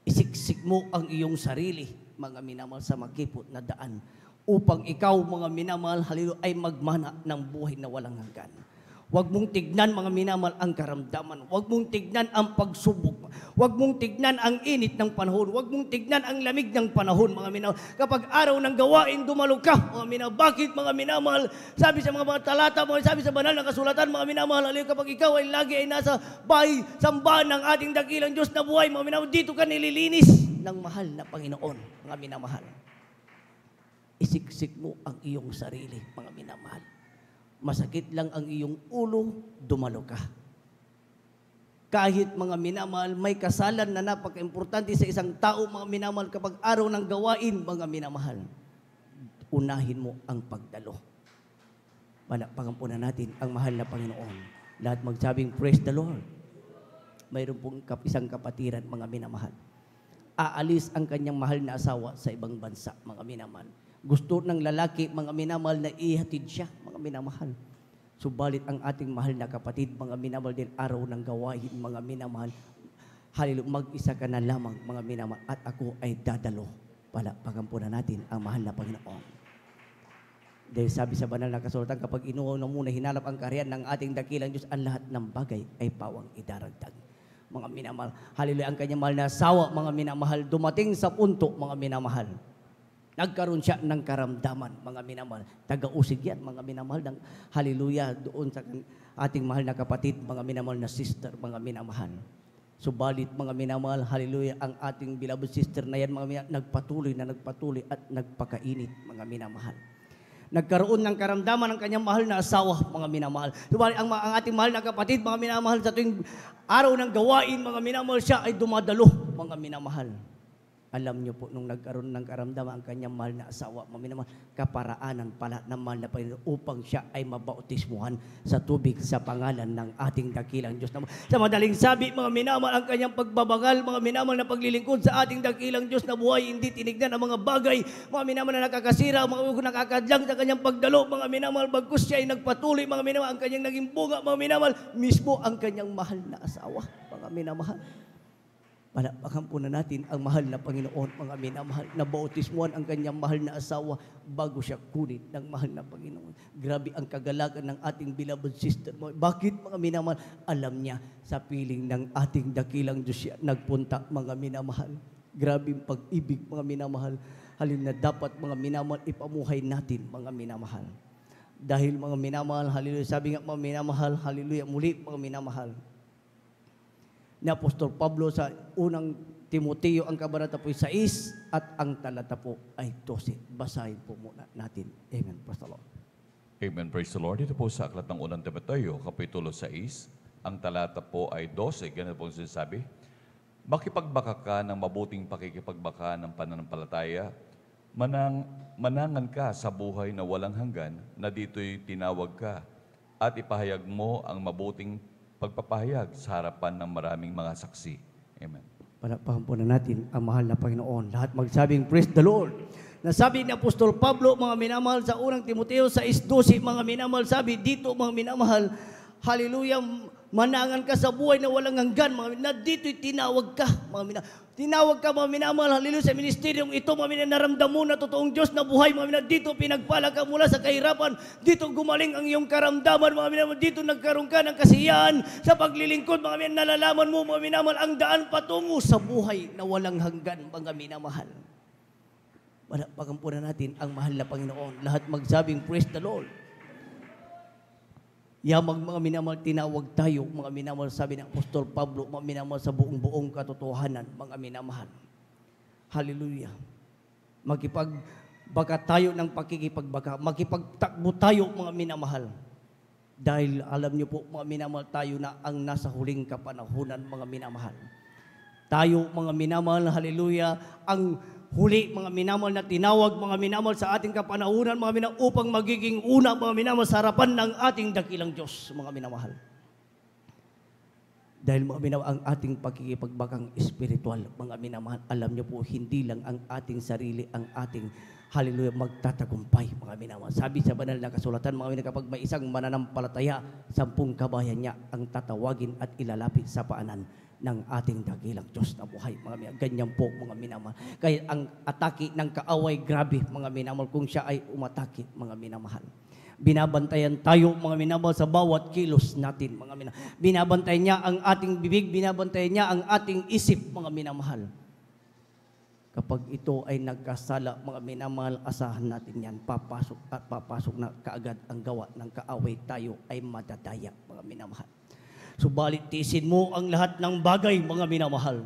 S1: Isiksik mo ang iyong sarili, mga minamahal, sa makipot na daan upang ikaw, mga minamahal, hallelujah, ay magmana ng buhay na walang hanggan. Huwag mong tignan, mga minamahal, ang karamdaman. Huwag mong tignan ang pagsubok. Huwag mong tignan ang init ng panahon. Huwag mong tignan ang lamig ng panahon, mga minamahal. Kapag araw ng gawain, dumalo ka, mga minamahal. Bakit, mga minamahal? Sabi sa mga talata, sabi sa banal na kasulatan, mga minamahal, hallelujah, kapag ikaw ay lagi ay nasa bahay, sambahan ng ating dakilang Diyos na buhay, mga minamahal, dito ka nililinis ng mahal na Panginoon, mga minamahal. Isiksik mo ang iyong sarili, mga minamahal. Masakit lang ang iyong ulo, dumalo ka. Kahit, mga minamahal, may kasalan na napaka-importante sa isang tao, mga minamahal, kapag araw ng gawain, mga minamahal, unahin mo ang pagdalo. Palakpakan po na natin ang mahal na Panginoon. Lahat magsabing, praise the Lord. Mayroon pong isang kapatiran, mga minamahal. Aalis ang kanyang mahal na asawa sa ibang bansa, mga minamahal. Gusto ng lalaki, mga minamahal, na ihatid siya, mga minamahal. Subalit ang ating mahal na kapatid, mga minamahal, din araw ng gawain, mga minamahal, hallelujah, mag-isa ka na lamang, mga minamahal, at ako ay dadalo. Palakpakan po na natin ang mahal na Panginoon. Dahil sabi sa banal na kasulatan, kapag inuunaw na muna hinalap ang kaharian ng ating dakilang Diyos, ang lahat ng bagay ay pawang idaragdag. Mga minamahal, hallelujah, ang kanyang mahal na asawa, mga minamahal, dumating sa punto, mga minamahal, Nagkaroon siya ng karamdaman, mga minamahal. Taga-usig yan, mga minamahal, ng hallelujah, doon sa ating mahal na kapatid, mga minamahal na sister, mga minamahal. Subalit, mga minamahal, hallelujah, ang ating beloved sister na yan, mga minamahal, nagpatuloy at nagpakainit, mga minamahal. Nagkaroon ng karamdaman ng kanyang mahal na asawa, mga minamahal. Subalit, ang ating mahal na kapatid, mga minamahal, sa tuwing araw ng gawain, mga minamahal, siya ay dumadalo, mga minamahal. Alam niyo po, nung nagkaroon ng karamdaman ang kanyang mahal na asawa, mga minamahal, kaparaanan pala ng mahal na Panginoon upang siya ay mabautismuhan sa tubig sa pangalan ng ating dakilang Diyos. Sa madaling sabi, mga minamahal, ang kanyang pagbabangal, mga minamahal na paglilingkod sa ating dakilang Diyos na buhay, hindi tinignan ang mga bagay, mga minamahal na nakakasira, mga nakakadlang sa kanyang pagdalo, mga minamahal, bagkus siya ay nagpatuloy, mga minamahal, ang kanyang naging bunga, mga minamahal, mismo ang kanyang mahal na asawa, mga minamahal. Palakpakan po na natin ang mahal na Panginoon, mga minamahal, na bautismuhan ang kanyang mahal na asawa bago siya kunin ng mahal na Panginoon. Grabe ang kagalakan ng ating beloved sister. Bakit, mga minamahal? Alam niya, sa piling ng ating dakilang Diyos siya nagpunta, mga minamahal. Grabe ang pag-ibig, mga minamahal. Halin na dapat, mga minamahal, ipamuhay natin, mga minamahal. Dahil, mga minamahal, hallelujah, sabi nga, mga minamahal, hallelujah, muli, mga minamahal, ni Apostol Pablo sa unang Timoteo, ang kabanata po 6 at ang talata po ay 12. Basahin po muna natin. Amen. Praise the Lord.
S2: Amen. Praise the Lord. Ito po sa aklat ng unang Timoteo, Kapitulo 6, ang talata po ay 12. Ganun po ang sinasabi. Makipagbaka ka ng mabuting pakikipagbaka ng pananampalataya, manangan ka sa buhay na walang hanggan, na dito'y tinawag ka, at ipahayag mo ang mabuting pagpapahayag sa harapan ng maraming mga saksi. Amen.
S1: Palakpakan po na natin ang mahal na Panginoon. Lahat magsabing, praise the Lord. Nasabi ni Apostol Pablo, mga minamahal, sa unang Timoteo 6:12, mga minamahal, sabi dito, mga minamahal, hallelujah, manangan ka sa buhay na walang hanggan, mga minamahal, na dito'y tinawag ka, mga minamahal. Tinawag ka, mga minamahal, hallelujah, sa ministeryong ito, mga minamahal, naramdam mo na totoong Diyos na buhay, mga minamahal, dito pinagpala ka mula sa kahirapan, dito gumaling ang iyong karamdaman, mga minamahal, dito nagkaroon ka ng kasiyahan sa paglilingkod, mga minamahal, nalalaman mo, mga minamahal, ang daan patungo sa buhay na walang hanggan, mga minamahal. Palakpakan po na natin ang mahal na Panginoon. Lahat magsabing, praise the Lord. Yamang, mga minamahal, tinawag tayo, mga minamahal, sabi ng Apostol Pablo, mga minamahal, sa buong katotohanan, mga minamahal. Hallelujah. Makipagbaka tayo ng pakikipagbaka. Makipagtakbo tayo, mga minamahal. Dahil alam niyo po, mga minamahal, tayo na ang nasa huling kapanahunan, mga minamahal. Tayo, mga minamahal, hallelujah, ang huli, mga minamahal, na tinawag, mga minamahal, sa ating kapanahunan, mga minamahal, upang magiging una, mga minamahal, sa harapan ng ating dakilang Diyos, mga minamahal. Dahil, mga minamahal, ang ating pagkikipagbakang espiritual, mga minamahal, alam niyo po, hindi lang ang ating sarili, ang ating, hallelujah, magtatagumpay, mga minamahal. Sabi sa banal na kasulatan, mga minamahal, kapag may isang mananampalataya, 10 kabayan niya ang tatawagin at ilalapit sa paanan ng ating dakilang Diyos na buhay, mga minamahal. Ganyan po, mga minamahal. Kaya ang atake ng kaaway, grabe, mga minamahal, kung siya ay umatake, mga minamahal. Binabantayan tayo, mga minamahal, sa bawat kilos natin, mga minamahal. Binabantayan niya ang ating bibig, binabantayan niya ang ating isip, mga minamahal. Kapag ito ay nagkasala, mga minamahal, asahan natin yan. Papasok na kaagad ang gawa ng kaaway, tayo ay madadaya, mga minamahal. Subalit, tiisin mo ang lahat ng bagay, mga minamahal.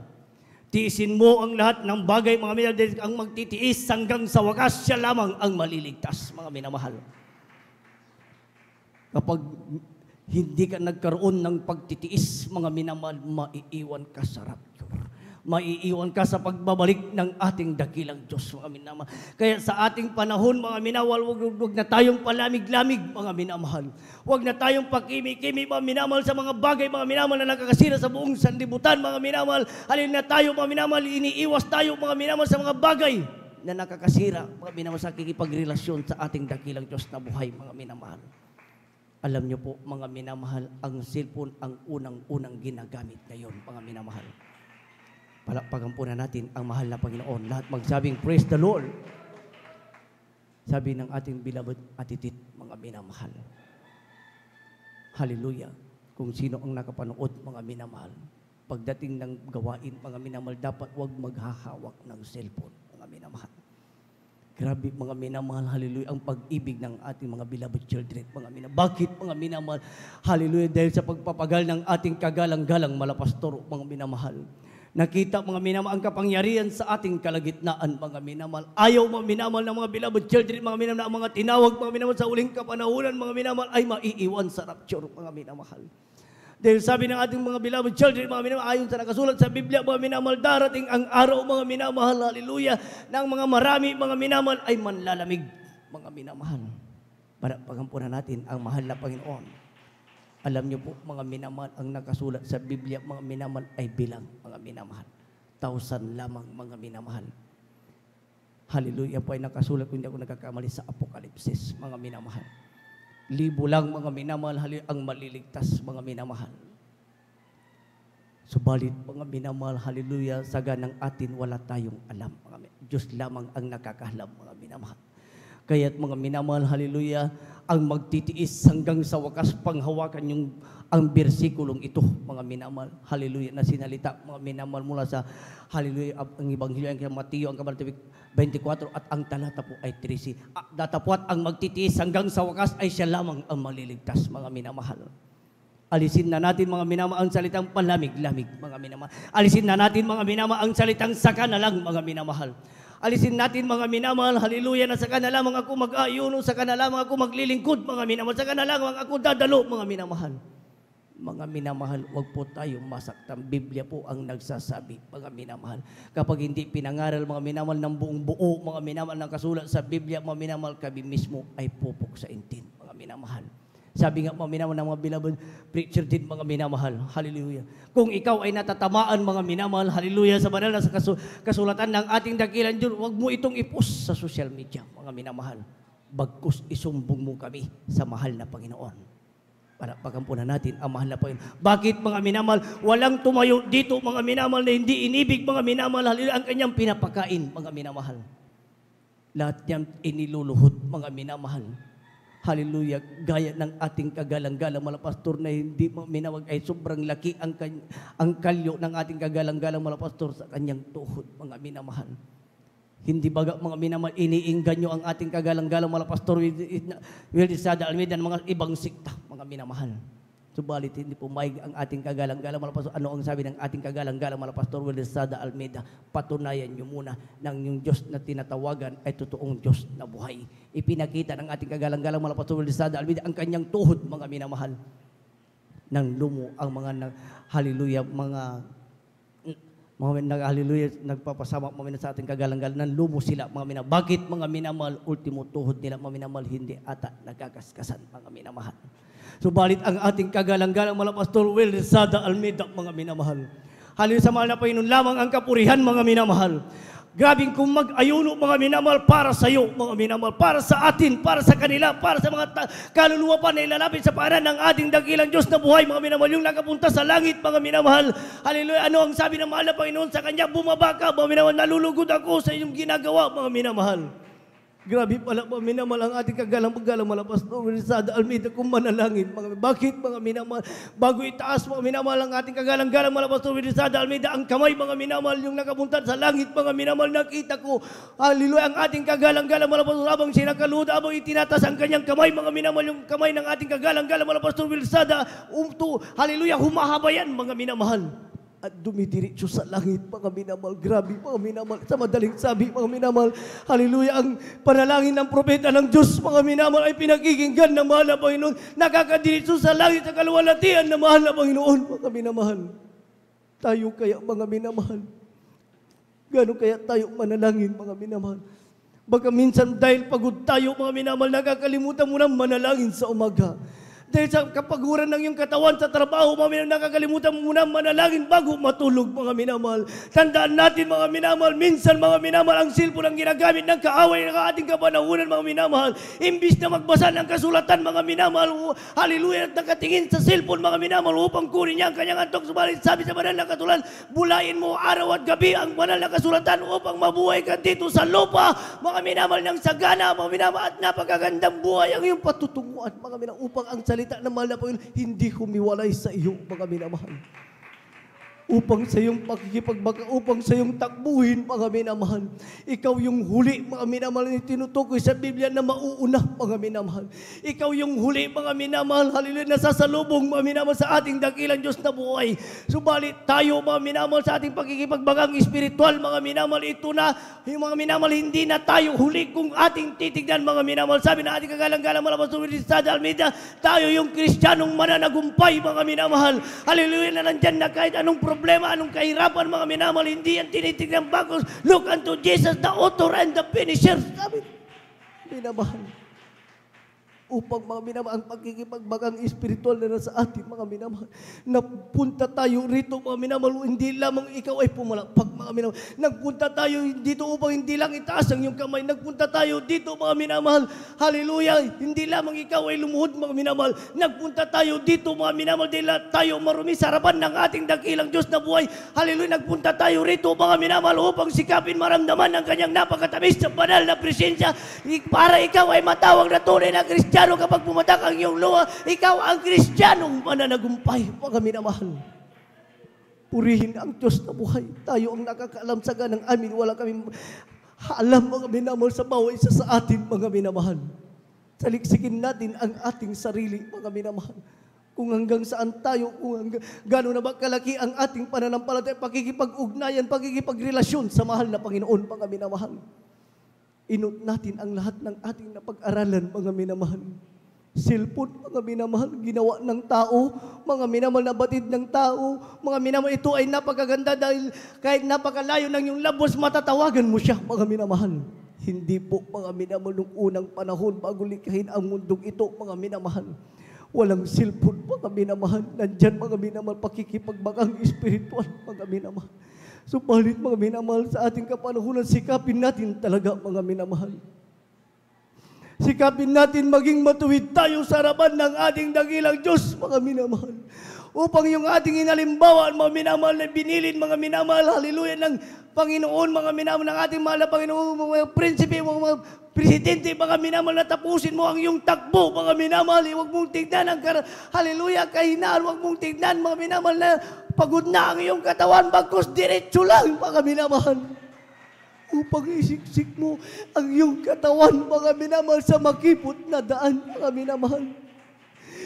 S1: Tiisin mo ang lahat ng bagay, mga minamahal. Ang magtitiis hanggang sa wakas, siya lamang ang maliligtas, mga minamahal. Kapag hindi ka nagkaroon ng pagtitiis, mga minamahal, maiiwan ka sa rapture. Maiiwan ka sa pagbabalik ng ating dakilang Diyos, mga minamahal. Kaya sa ating panahon, mga minamahal, huwag na tayong palamig-lamig, mga minamahal. Huwag na tayong pakimi-kimi, mga minamahal, sa mga bagay, mga minamahal, na nakakasira sa buong sanlibutan, mga minamahal. Halin na tayo, mga minamahal, iniiwas tayo, mga minamahal, sa mga bagay na nakakasira, mga minamahal, sa kikipagrelasyon sa ating dakilang Diyos na buhay, mga minamahal. Alam niyo po, mga minamahal, ang cellphone ang unang-unang ginagamit ngayon, mga minamahal. Palakpakan po na natin ang mahal na Panginoon. Lahat magsabing, praise the Lord. Sabi ng ating beloved atitit, mga minamahal. Hallelujah. Kung sino ang nakapanood, mga minamahal. Pagdating ng gawain, mga minamahal, dapat huwag maghahawak ng cellphone, mga minamahal. Grabe mga minamahal, hallelujah, ang pag-ibig ng ating mga beloved children, mga minamahal. Bakit mga minamahal? Hallelujah, dahil sa pagpapagal ng ating kagalang-galang malapastor, mga minamahal. Nakita mga minamahal ang kapangyarihan sa ating kalagitnaan, mga minamahal. Ayaw mga minamahal ng mga beloved children, mga minamahal, ang mga tinawag, mga minamahal sa uling kapanahunan, mga minamahal, ay maiiwan sa rapture, mga minamahal. Dahil sabi ng ating mga beloved children, mga minamahal, ayon sa nakasulat sa Biblia, mga minamahal, darating ang araw, mga minamahal, hallelujah, ng mga marami, mga minamahal, ay manlalamig, mga minamahal. Para pagampunan natin ang mahal na Panginoon. Alam niyo po, mga minamahal, ang nakasulat sa Biblia, mga minamahal, ay bilang, mga minamahal. 1,000 lamang, mga minamahal. Hallelujah po ay nakasulat, kung hindi ako nagkakamali, sa Apokalipsis, mga minamahal. 1,000 lang mga minamahal ang maliligtas, mga minamahal. Subalit mga minamahal, hallelujah, sa ganang atin wala tayong alam. Diyos lamang ang nakakalam, mga minamahal. Kaya't mga minamahal, hallelujah, ang magtitiis hanggang sa wakas panghawakan yung ang bersikulong ito, mga minamahal, hallelujah, na sinalita, mga minamahal, mula sa, hallelujah, ang Ebanghelyo kay Mateo, ang kabanatang 24, at ang talata po ay 13. Datapwat ang magtitiis hanggang sa wakas ay siya lamang ang maliligtas, mga minamahal. Alisin na natin, mga minamahal, ang salitang palamig-lamig, mga minamahal. Alisin na natin, mga minamahal, ang salitang saka na lang, mga minamahal. Alisin natin, mga minamahal, hallelujah, na saka na lamang ako mag-ayuno, saka na lamang ako maglilingkod, mga minamahal, saka na lamang ako dadalo, mga minamahal. Mga minamahal, huwag po tayong masaktan. Biblia po ang nagsasabi, mga minamahal. Kapag hindi pinangaral, mga minamahal, ng buong buo, mga minamahal, ng kasulat sa Biblia, mga minamahal, kami mismo ay pupok sa intin, mga minamahal. Sabi nga, mga minamahal, ng mga beloved preacher din, mga minamahal, hallelujah. Kung ikaw ay natatamaan, mga minamahal, hallelujah, sa banal na sa kasulatan ng ating dakilan Diyos, huwag mo itong i-post sa social media, mga minamahal. Bagkus isumbong mo kami sa mahal na Panginoon. Para pagampunan natin ang mahal na Panginoon. Bakit, mga minamahal, walang tumayo dito, mga minamahal, na hindi inibig, mga minamahal, hallelujah, ang kanyang pinapakain, mga minamahal. Lahat yan iniluluhod, mga minamahal. Hallelujah, gaya ng ating kagalang-galang malapastor na hindi, mga minamahal, ay sobrang laki ang kalyo ng ating kagalang-galang malapastor sa kanyang tuhod, mga minamahal. Hindi baga, mga minamahal, iniinggan nyo ang ating kagalang-galang malapastor Wildsada Almeida ng mga ibang sikta, mga minamahal. Subalit hindi po maig ang ating kagalang-galang malapastor. Ano ang sabi ng ating kagalang-galang malapastor Wildsada Almeida? Patunayan nyo muna ng yung Diyos na tinatawagan ay totoong Diyos na buhay. Ipinakita ng ating kagalang-galang malapastor Wildsada Almeida ang kanyang tuhod, mga minamahal. Nang lumo ang mga hallelujah, mga hallelujah, nagpapasama mga sa ating kagalang-galang, nang lumo sila, mga minamahal. Bakit, mga minamahal? Ultimo tuhod nila, mga minamahal, hindi ata nagkakaskasan, mga minamahal. Subalit ang ating kagalang-galang malapastor Wildsada Almeida, mga minamahal. Hallelujah, sa mahal na Panginoon lamang ang kapurihan, mga minamahal. Grabing kung mag-ayuno, mga minamahal, para sa iyo, mga minamahal, para sa atin, para sa kanila, para sa mga kaluluwa pa na ilalapit sa paanan ng ating dakilang Diyos na buhay, mga minamahal, yung nakapunta sa langit, mga minamahal. Hallelujah, ano ang sabi ng mahal na Panginoon sa kanya? Bumaba ka, mga minamahal, nalulugod ako sa iyong ginagawa, mga minamahal. Grabe pala, mga minamahal, ang ating kagalang-galang malapastor Wildsada Almeida kung manalangin. Bakit, mga minamahal? Bago itaas, mga minamahal, ang ating kagalang-galang malapastor Wildsada Almeida, ang kamay, mga minamahal, yung nakapunta sa langit, mga minamahal, nakita ko, hallelujah, ang ating kagalang-galang malapastor habang sinakaluhod, habang itinatas ang kanyang kamay, mga minamahal, yung kamay ng ating kagalang-galang malapastor Wildsada, hallelujah, humahaba yan, mga minamahal. At dumidiretso sa langit, mga minamahal. Grabe, mga minamahal. Sa madaling sabi, mga minamahal, hallelujah, ang panalangin ng propeta ng Diyos, mga minamahal, ay pinakikinggan ng mahal na Panginoon. Nakakadiretso sa langit sa kaluwalhatian ng mahal na Panginoon, mga minamahal. Tayo kaya, mga minamahal, gano'n kaya tayo manalangin, mga minamahal? Baka minsan dahil pagod tayo, mga minamahal, nakakalimutan mo na manalangin sa umaga. Dahil sa kapaguran ng iyong katawan sa trabaho, mga minamahal, nakakalimutan mo muna manalangin bago matulog, mga minamahal. Tandaan natin, mga minamahal, minsan, mga minamahal, ang cellphone ang ginagamit ng kaaway ng ating kapanahunan, mga minamahal. Imbis na magbasa ng kasulatan, mga minamahal, hallelujah, at nakatingin sa cellphone, mga minamahal, upang kunin niya ang kanyang antok. Subalit sabi sa banal na kasulatan, bulayin mo araw at gabi ang banal na kasulatan upang mabuhay ka dito sa lupa, mga minamahal, ng sagana, mga minamahal, at napakagandang buhay ang iyong patutunguhan, mga minamahal, upang ang salita ng mahal na Panginoon hindi humiwalay sa iyo, mga minamahal. upang sa iyong pakikipagbaka, upang sa iyong takbuhin, mga minamahal. Ikaw yung huli, mga minamahal, na tinutukoy sa Biblia na mauuna, mga minamahal. Ikaw yung huli, mga minamahal, hallelujah, nasasalubong, mga minamahal, sa ating dakilang Diyos na buhay. Subalit tayo, mga minamahal, sa ating pakikipagbagang espiritual, mga minamahal, ito na, yung mga minamahal, hindi na tayo huli kung ating titignan, mga minamahal. Sabi na ating kagalang-galang malabas sa Almeida, tayo yung Kristiyanong mananagumpay, mga minamahal. Hallelujah, na nandyan na kahit anong problema, anong kahirapan, mga minamahal, hindi yan tinitignan bagos. Look unto Jesus, the author and the finisher. Sabi, minamahal. Upang mga minamahal, ang pagkikipagbagang espiritual na nasa atin, mga minamahal. Napunta tayo rito, mga minamahal, hindi lamang ikaw ay pumalakpak, mga minamahal. Nagpunta tayo dito upang hindi lang itaas ang iyong kamay. Nagpunta tayo dito, mga minamahal. Hallelujah. Hindi lamang ikaw ay lumuhod, mga minamahal. Nagpunta tayo dito, mga minamahal, dahil tayo marumi sa harapan ng ating dakilang Diyos na buhay. Hallelujah. Nagpunta tayo rito, mga minamahal, upang sikapin maramdaman ang kanyang napakatamis sa banal na presensya. Para ikaw ay matawag na tunay na Kristiyano. Kapag pumatak ang iyong luha, ikaw ang Kristiyanong mananagumpay, mga minamahal. Purihin ang Diyos na buhay. Tayo ang nakakaalam sa ganang amin. Wala kami alam, mga minamahal, sa bawat isa sa atin, mga minamahal. Saliksikin natin ang ating sarili, mga minamahal. Kung hanggang saan tayo, kung gano'n na ba kalaki ang ating pananampalataya, pakikipag-ugnayan, pakikipagrelasyon sa mahal na Panginoon, mga minamahal. Inot natin ang lahat ng ating napag-aralan, mga minamahal. Cellphone, mga minamahal, ginawa ng tao, mga minamahal, na batid ng tao, mga minamahal, ito ay napakaganda dahil kahit napakalayo ng iyong labos, matatawagan mo siya, mga minamahal. Hindi po, mga minamahal, nung unang panahon, bago likhain ang mundong ito, mga minamahal. Walang cellphone, mga minamahal. Nandyan, mga minamahal, pakikipagbagang espiritual, mga minamahal. Subalit, mga minamahal, sa ating kapanahunan, sikapin natin talaga, mga minamahal. Sikapin natin maging matuwid tayo sa harapan ng ating dakilang Diyos, mga minamahal. Upang yung ating inalimbawa, mga minamahal, na binilin, mga minamahal, hallelujah, ng Panginoon, mga minamahal, ng ating mahal na Panginoon, mga prinsipe, mga presidente, mga minamahal, na tapusin mo ang iyong takbo, mga minamahal. Huwag mong tignan ang hallelujah, kahinaan. Huwag mong tignan, mga minamahal, na pagod na ang iyong katawan, bagkus diretso lang, mga minamahal. Upang isiksik mo ang iyong katawan, mga minamahal, sa makipot na daan, mga minamahal.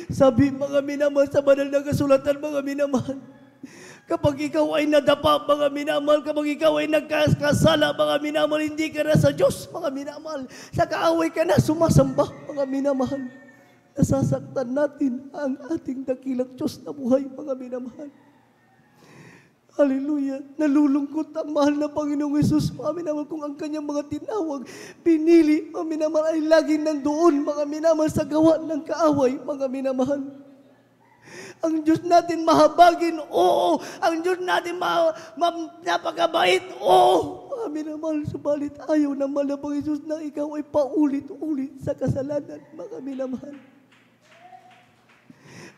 S1: Sabi, mga minamahal, sa banal na kasulatan, mga minamahal, kapag ikaw ay nadapa, mga minamahal, kapag ikaw ay nagkasala, mga minamahal, hindi ka na sa Diyos, mga minamahal. Sa kaaway ka na sumasamba, mga minamahal. Nasasaktan natin ang ating dakilang Diyos na buhay, mga minamahal. Hallelujah. Nalulungkot ang mahal na Panginoong Yesus, mga minamahal, kung ang kanyang mga tinawag, pinili, mga minamahal, ay laging nandoon, mga minamahal, sa gawa ng kaaway, mga minamahal. Ang Diyos natin mahabagin, oo. Ang Diyos natin napakabait, oo. Mga minamahal, subalit ayaw ng mahal na Panginoong Yesus na ikaw ay paulit-ulit sa kasalanan, mga minamahal.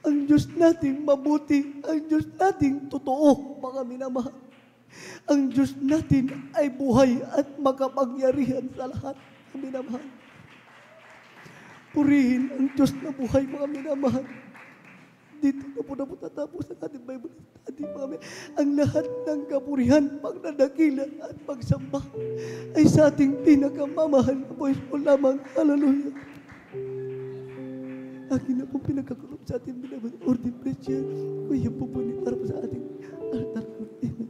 S1: Ang Diyos natin mabuti, ang Diyos natin totoo, mga minamahal. Ang Diyos natin ay buhay at makapangyarihan sa lahat, mga minamahal. Purihin ang Diyos na buhay, mga minamahal. Dito na po natatapos ang ating Bible study, mga minamahal. Ang lahat ng kapurihan, pagdadakila at pagsamba ay sa ating pinakamamahal na Diyos po lamang. Hallelujah. Akin na po pinagkakulong sa ating binabang ordin presya. Kuya po po para po sa ating altar. Amen.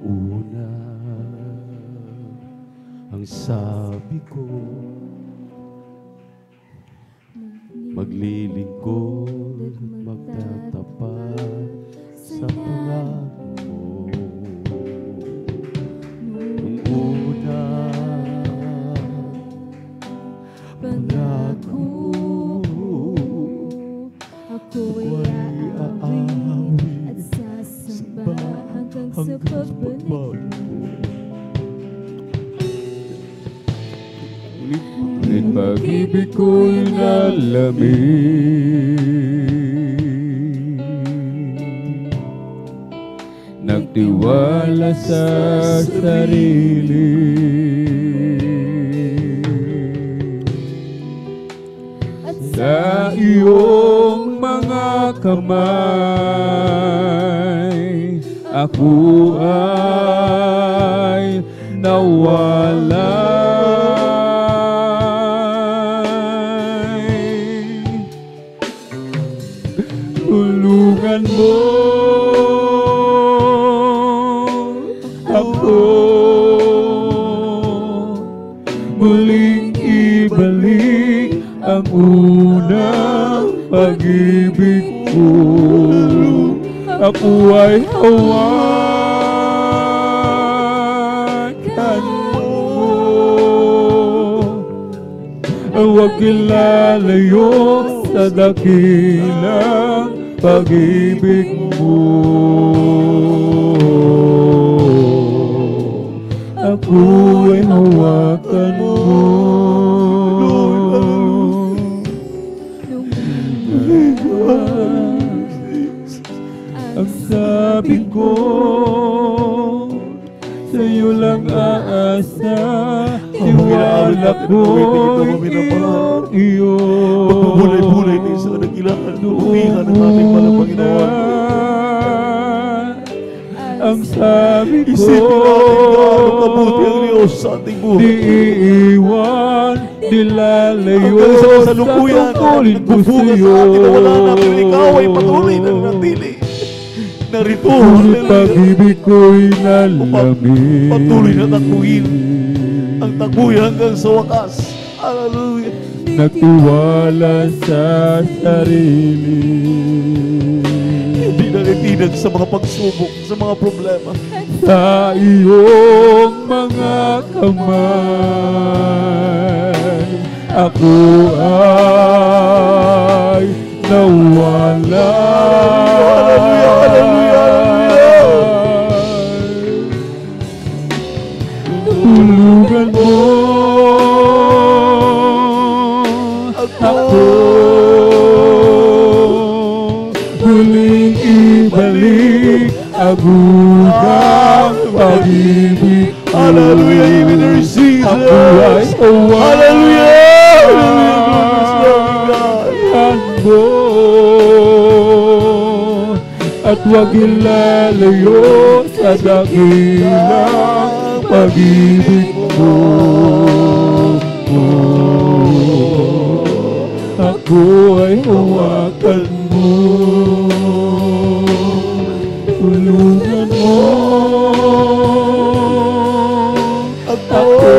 S4: Una, ang sabi ko, maglilingkod at magtatapat sa pangako mo. Nung una, pangako, ako'y aawit at sasamba hanggang sa pagbalik mo. Ngunit pag-ibig ko'y nalamig, magtiwala sa sarili. Sa iyong mga kamay, ako ay nawalay. Tulungan mo ako, muling ibalik ang unang pag-ibig ko. Ako ay hawakan mo, huwag ilalayo sa dakilang pag-ibig mo. Ako ay hawakan mo. Ang sabi ko, sa'yo lang aasa, tiwala ko'y iyo.
S5: Magbubulay-bulay tayo sa kanagilaan. Umihan ang ating malang Panginoon.
S4: Ang sabi ko,
S5: Isipin natin gaano kabuti ang Diyos sa ating buhay.
S4: di iiwan, di lalayo
S5: Hanggang sa
S4: sa
S5: kasalukuyan,
S4: tungkulin ko
S5: nagbubukas
S4: sa'yo.
S5: sa atin na wala na, pero ikaw ay patuloy na nanatili. Narito,
S4: Ngunit
S5: hallelujah.
S4: pag-ibig ko'y nalamig.
S5: Patuloy na takbuhin ang takbuhin hanggang sa wakas. Hallelujah.
S4: Nagtiwala sa sarili.
S5: Hindi nangitinag sa mga pagsubok, sa mga problema.
S4: Sa iyong mga kamay, ako ay nawala.
S5: Hallelujah, hallelujah,
S4: Tulungan mo ako, huling ibalik ang unang pag-ibig ko.
S5: Hallelujah, even the receive.
S4: Ako ay
S5: Hallelujah.
S4: hawakan mo, at huwag ilalayo sa dakilang pag-ibig mo. Ako ay hawakan mo, tulungan mo ako,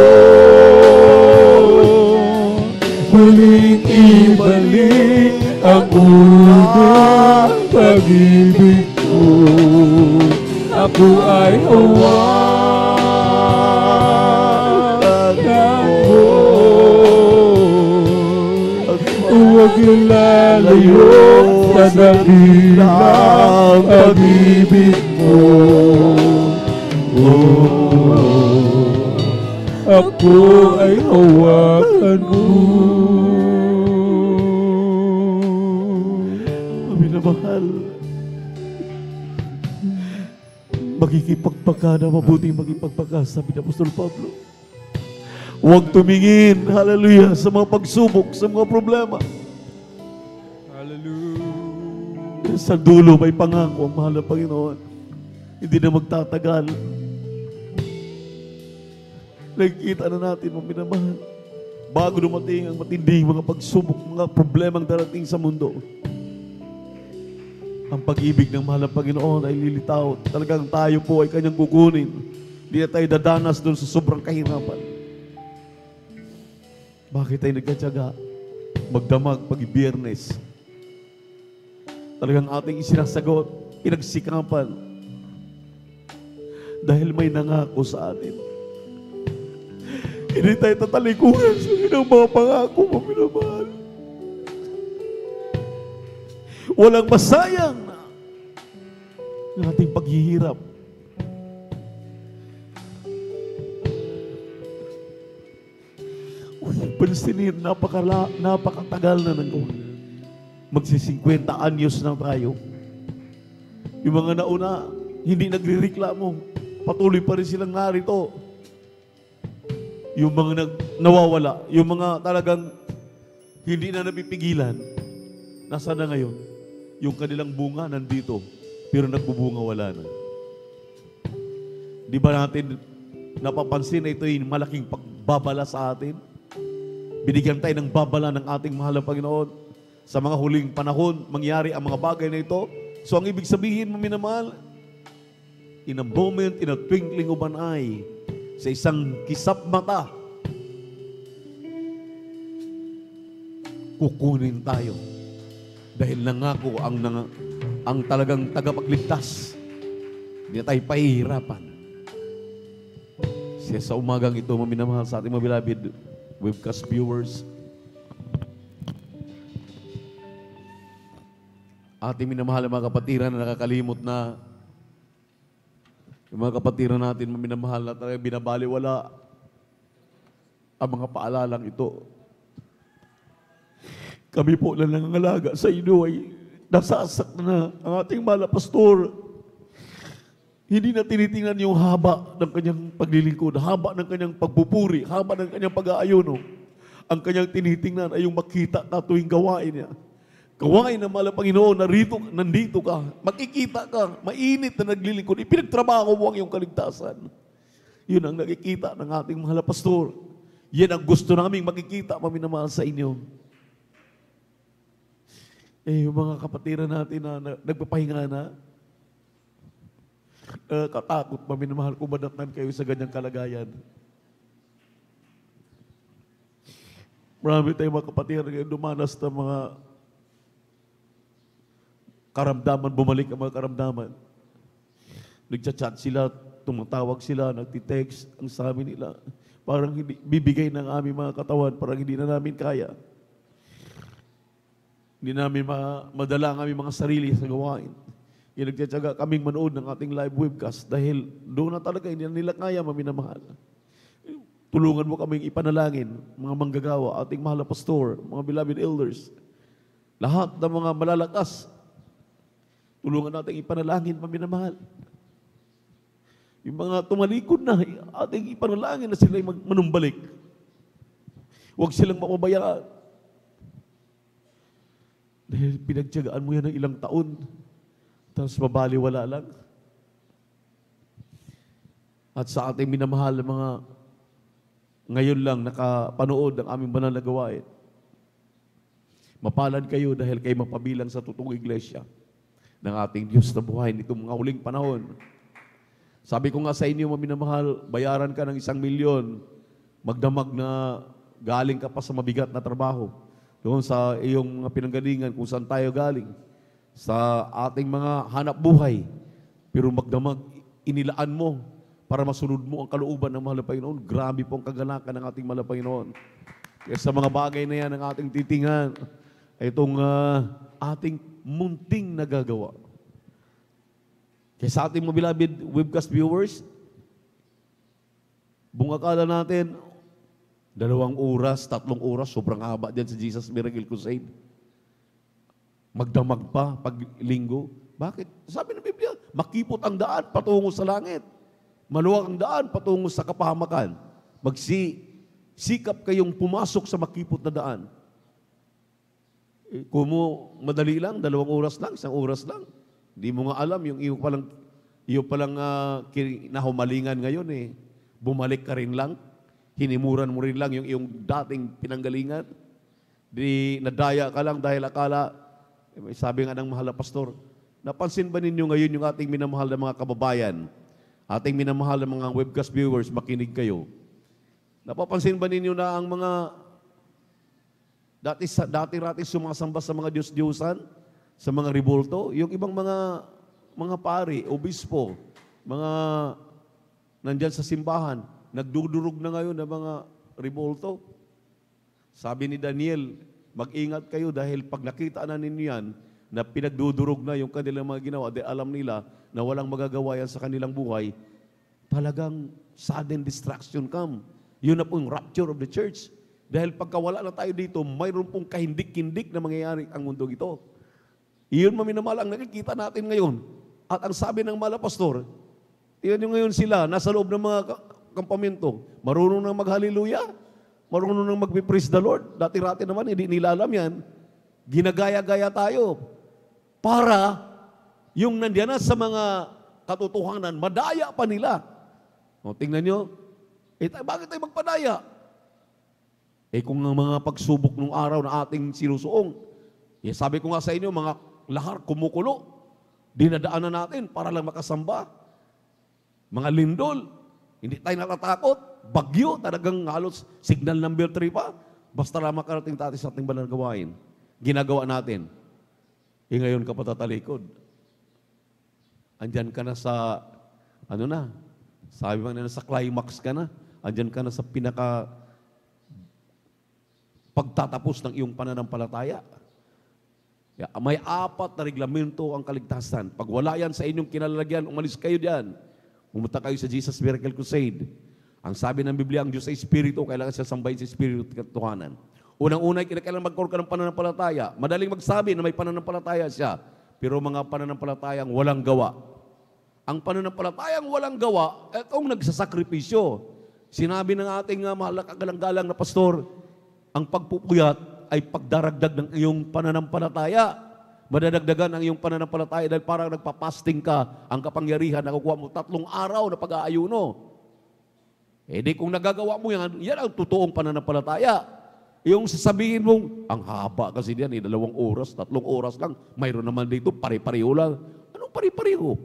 S4: muling ibalik ang unang pag-ibig ko. Ako ay hawakan mo, huwag ilalayo sa dakilang pag-ibig mo. Ako ay hawakan mo.
S5: Minamahal, magkikipagpaka na mabuting magkipagpaka, sabi ni Apostol Pablo. Huwag tumingin, hallelujah, sa mga pagsubok, sa mga problema. Hallelujah. Sa dulo may pangako ang mahal na Panginoon. Hindi na magtatagal. Nakikita na natin, mga minamahal, bago dumating ang matinding mga pagsubok, mga problemang darating sa mundo, ang pag-ibig ng mahal na Panginoon ay lilitaw. Talagang tayo po ay kanyang kukunin. Hindi na tayo dadanas doon sa sobrang kahirapan. Bakit tayo nagkatyaga? Magdamag pag-Biyernes. Talagang ating isinasagot, pinagsikapan. Dahil may nangako sa atin. Hindi tayo tatalikuran sa ilang mga pangako mo, minamahal. Walang masayang ng ating paghihirap. Palestinian, napakatagal na nang magsi-50 anyos na tayo. Yung mga nauna, hindi nagrereklamo. Patuloy pa rin silang narito. Yung mga nawawala, yung mga talagang hindi na napipigilan, nasaan na ngayon? Yung kanilang bunga nandito, pero nagbubunga wala na. Di ba natin napapansin na ito yung malaking pagbabala sa atin? Binigyan tayo ng babala ng ating mahal na Panginoon. Sa mga huling panahon, mangyari ang mga bagay na ito. So ang ibig sabihin, maminamahal, in a moment, in a twinkling of an eye, sa isang kisap mata, kukunin tayo. Dahil nangako ang talagang tagapagligtas. Hindi na tayo pahihirapan. Siya sa umagang ito, maminamahal sa ating mga beloved webcast viewers, ating minamahal ang mga kapatiran na nakakalimot na yung mga kapatiran natin maminamahal na talaga binabaliwala ang mga paalalang ito. Kami po na nangangalaga sa inyo ay nasasak na ang ating mahal na pastor. Hindi na tinitingnan yung haba ng kanyang paglilingkod, haba ng kanyang pagpupuri, haba ng kanyang pag-aayuno. Ang kanyang tinitingnan ay yung makita na tuwing gawain niya. Gawain ng mahal na Panginoon, nandito ka, makikita ka, mainit na naglilingkod, ipinagtrabaho mo ang iyong kaligtasan. Yun ang nakikita ng ating mahal na pastor. Yan ang gusto naming makikita, maminamahal sa inyo. Yung mga kapatiran natin na nagpapahinga na, katakot, maminamahal, kumadatnan kayo sa ganyang kalagayan. Marami tayong mga kapatiran ngayon dumanas na mga karamdaman, bumalik ang mga karamdaman. Nagchat-chat sila, tumatawag sila, nagtitext, ang sabi nila, parang hindi, bibigay ng aming mga katawan, parang hindi na namin kaya. Hindi namin madala ang aming mga sarili sa gawain. Yung nagtsatsaga kaming manood ng ating live webcast dahil doon na talaga hindi na nila kaya, maminamahal. Tulungan mo kaming ipanalangin, mga manggagawa, ating mahal na pastor, mga beloved elders, lahat ng mga malalakas, tulungan natin ipanalangin, maminamahal. Yung mga tumalikod na, ating ipanalangin na sila manumbalik. Huwag silang mapabayaan. Dahil pinagtyagaan mo yan ng ilang taon, tapos mabaliwala lang. At sa ating minamahal na mga ngayon lang nakapanood ng aming banal na gawain, mapalad kayo dahil kayo mapabilang sa totoong iglesia ng ating Diyos na buhay nitong mga huling panahon. Sabi ko nga sa inyo, maminamahal, bayaran ka ng 1 milyon, magdamag na galing ka pa sa mabigat na trabaho, doon sa iyong mga pinanggalingan kung saan tayo galing, sa ating mga hanap buhay, pero magdamag, inilaan mo para masunod mo ang kalooban ng mahal na Panginoon. Grabe po ang kaganakan ng ating mahal na Panginoon. Kaya sa mga bagay na yan ang ating titingan, itong ating munting nagagawa. Kaya sa ating mga beloved webcast viewers, bungakala natin, 2 oras, 3 oras, sobrang haba dyan sa Jesus Miracle Crusade. Magdamag pa pag linggo. Bakit? Sabi ng Biblia, makipot ang daan patungo sa langit. Maluwag ang daan patungo sa kapahamakan. Sikap kayong pumasok sa makipot na daan. Kung madali lang, 2 oras lang, 1 oras lang. Hindi mo nga alam, yung iyo palang nahumalingan ngayon bumalik ka rin lang. Hinimuran mo rin lang yung iyong dating pinanggalingan. Di nadaya ka lang dahil akala, sabi nga ng mahal na pastor, napansin ba ninyo ngayon yung ating minamahal na mga kababayan, ating minamahal na mga webcast viewers, makinig kayo. Napapansin ba ninyo na ang mga dati-rati sumasamba sa mga Diyos-Diyosan, sa mga rebolto, yung ibang mga pari, obispo, mga nandyan sa simbahan, nagdudurog na ngayon ng mga rebolto. Sabi ni Daniel, mag-ingat kayo dahil pag nakita na ninyo yan, na pinagdudurog na yung kanilang mga ginawa, dahil alam nila na walang magagawa yan sa kanilang buhay, talagang sudden destruction come. Yun na po yung rapture of the church. Dahil pagka wala na tayo dito, mayroon pong kahindik-hindik na mangyayari ang mundong ito. Iyon maminamahal ang nakikita natin ngayon. At ang sabi ng mga pastor, tingnan nyo ngayon sila, nasa loob ng mga kampamento, marunong nang mag-hallelujah, marunong nang mag-praise the Lord. Dati-rati naman, hindi nila alam yan. Ginagaya-gaya tayo para yung nandiyan na sa mga katotohanan, madaya pa nila. O, tingnan nyo, bakit tayo magpadaya? Kung ang mga pagsubok nung araw na ating sinusuong, sabi ko nga sa inyo, mga lahar kumukulo, dinadaanan natin para lang makasamba. Mga lindol, hindi tayo natatakot. Bagyo, talagang halos signal number 3 pa. Basta lang makarating tayo sa ating banal gawain. Ginagawa natin. Ngayon ka patatalikod. Andyan ka na sa, sabi mo na sa climax ka na. Andyan ka na sa pinaka pagtatapos ng iyong pananampalataya. May 4 na reglamento ang kaligtasan. Pag wala yan sa inyong kinalalagyan, umalis kayo diyan. Pumunta kayo sa Jesus Miracle Crusade. Ang sabi ng Biblia, ang Diyos ay Espiritu, kailangan siya sambahin sa Espiritu at katotohanan. Unang-una, kailangan magkaroon ka ng pananampalataya. Madaling magsabi na may pananampalataya siya, pero mga pananampalatayang walang gawa. Ang pananampalatayang walang gawa, itong nagsasakripisyo. Sinabi ng ating mahal na kagalang-galang na pastor, ang pagpupuyat ay pagdaragdag ng iyong pananampalataya. Madadagdagan ang iyong pananampalataya dahil parang nagpapasting ka, ang kapangyarihan, nakukuha mo 3 araw na pag-aayuno. Di kung nagagawa mo yan, yan ang totoong pananampalataya. Yung sasabihin mong, ang haba kasi diyan, 2 oras, 3 oras lang, mayroon naman dito, pare-pareho lang. Anong pare-pareho?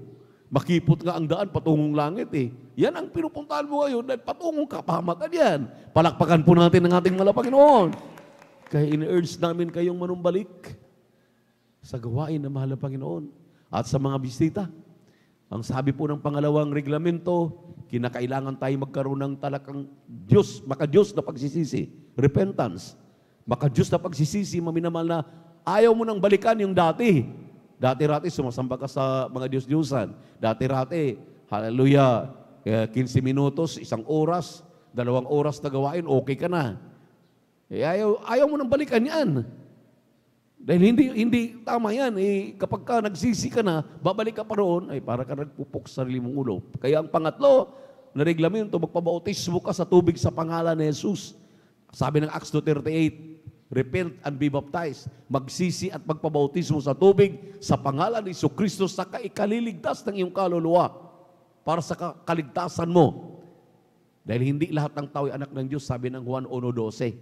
S5: Makipot nga ang daan patungong langit Yan ang pinupuntahan mo ngayon dahil patungong kapahamakan yan. Palakpakan po natin ang ating mahal na Panginoon. Kaya in-urge namin kayong manumbalik sa gawain ng mahal na Panginoon. At sa mga bisita, ang sabi po ng pangalawang reglamento, kinakailangan tayo magkaroon ng talakang Diyos, maka-Diyos na pagsisisi, repentance. Maka-Diyos na pagsisisi, maminamahal na ayaw mo nang balikan yung dati. Dati-rati, sumasamba ka sa mga Diyos-Diyosan. Dati-rati, hallelujah, 15 minutos, 1 oras, 2 oras na gawain, okay ka na. Ayaw mo nang balikan yan. Dahil hindi tama yan. Kapag ka nagsisi ka na, babalik ka pa roon, ay para ka nagpupok sa sarili mong ulo. Kaya ang pangatlo na reglamento, magpabautismo ka sa tubig sa pangalan ni Jesus. Sabi ng Acts 2:38, repent and be baptized. Magsisi at magpabautismo sa tubig sa pangalan ni Jesucristo sa ikaliligtas ng iyong kaluluwa para sa kaligtasan mo. Dahil hindi lahat ng tao ay anak ng Diyos, sabi ng Juan 1:12.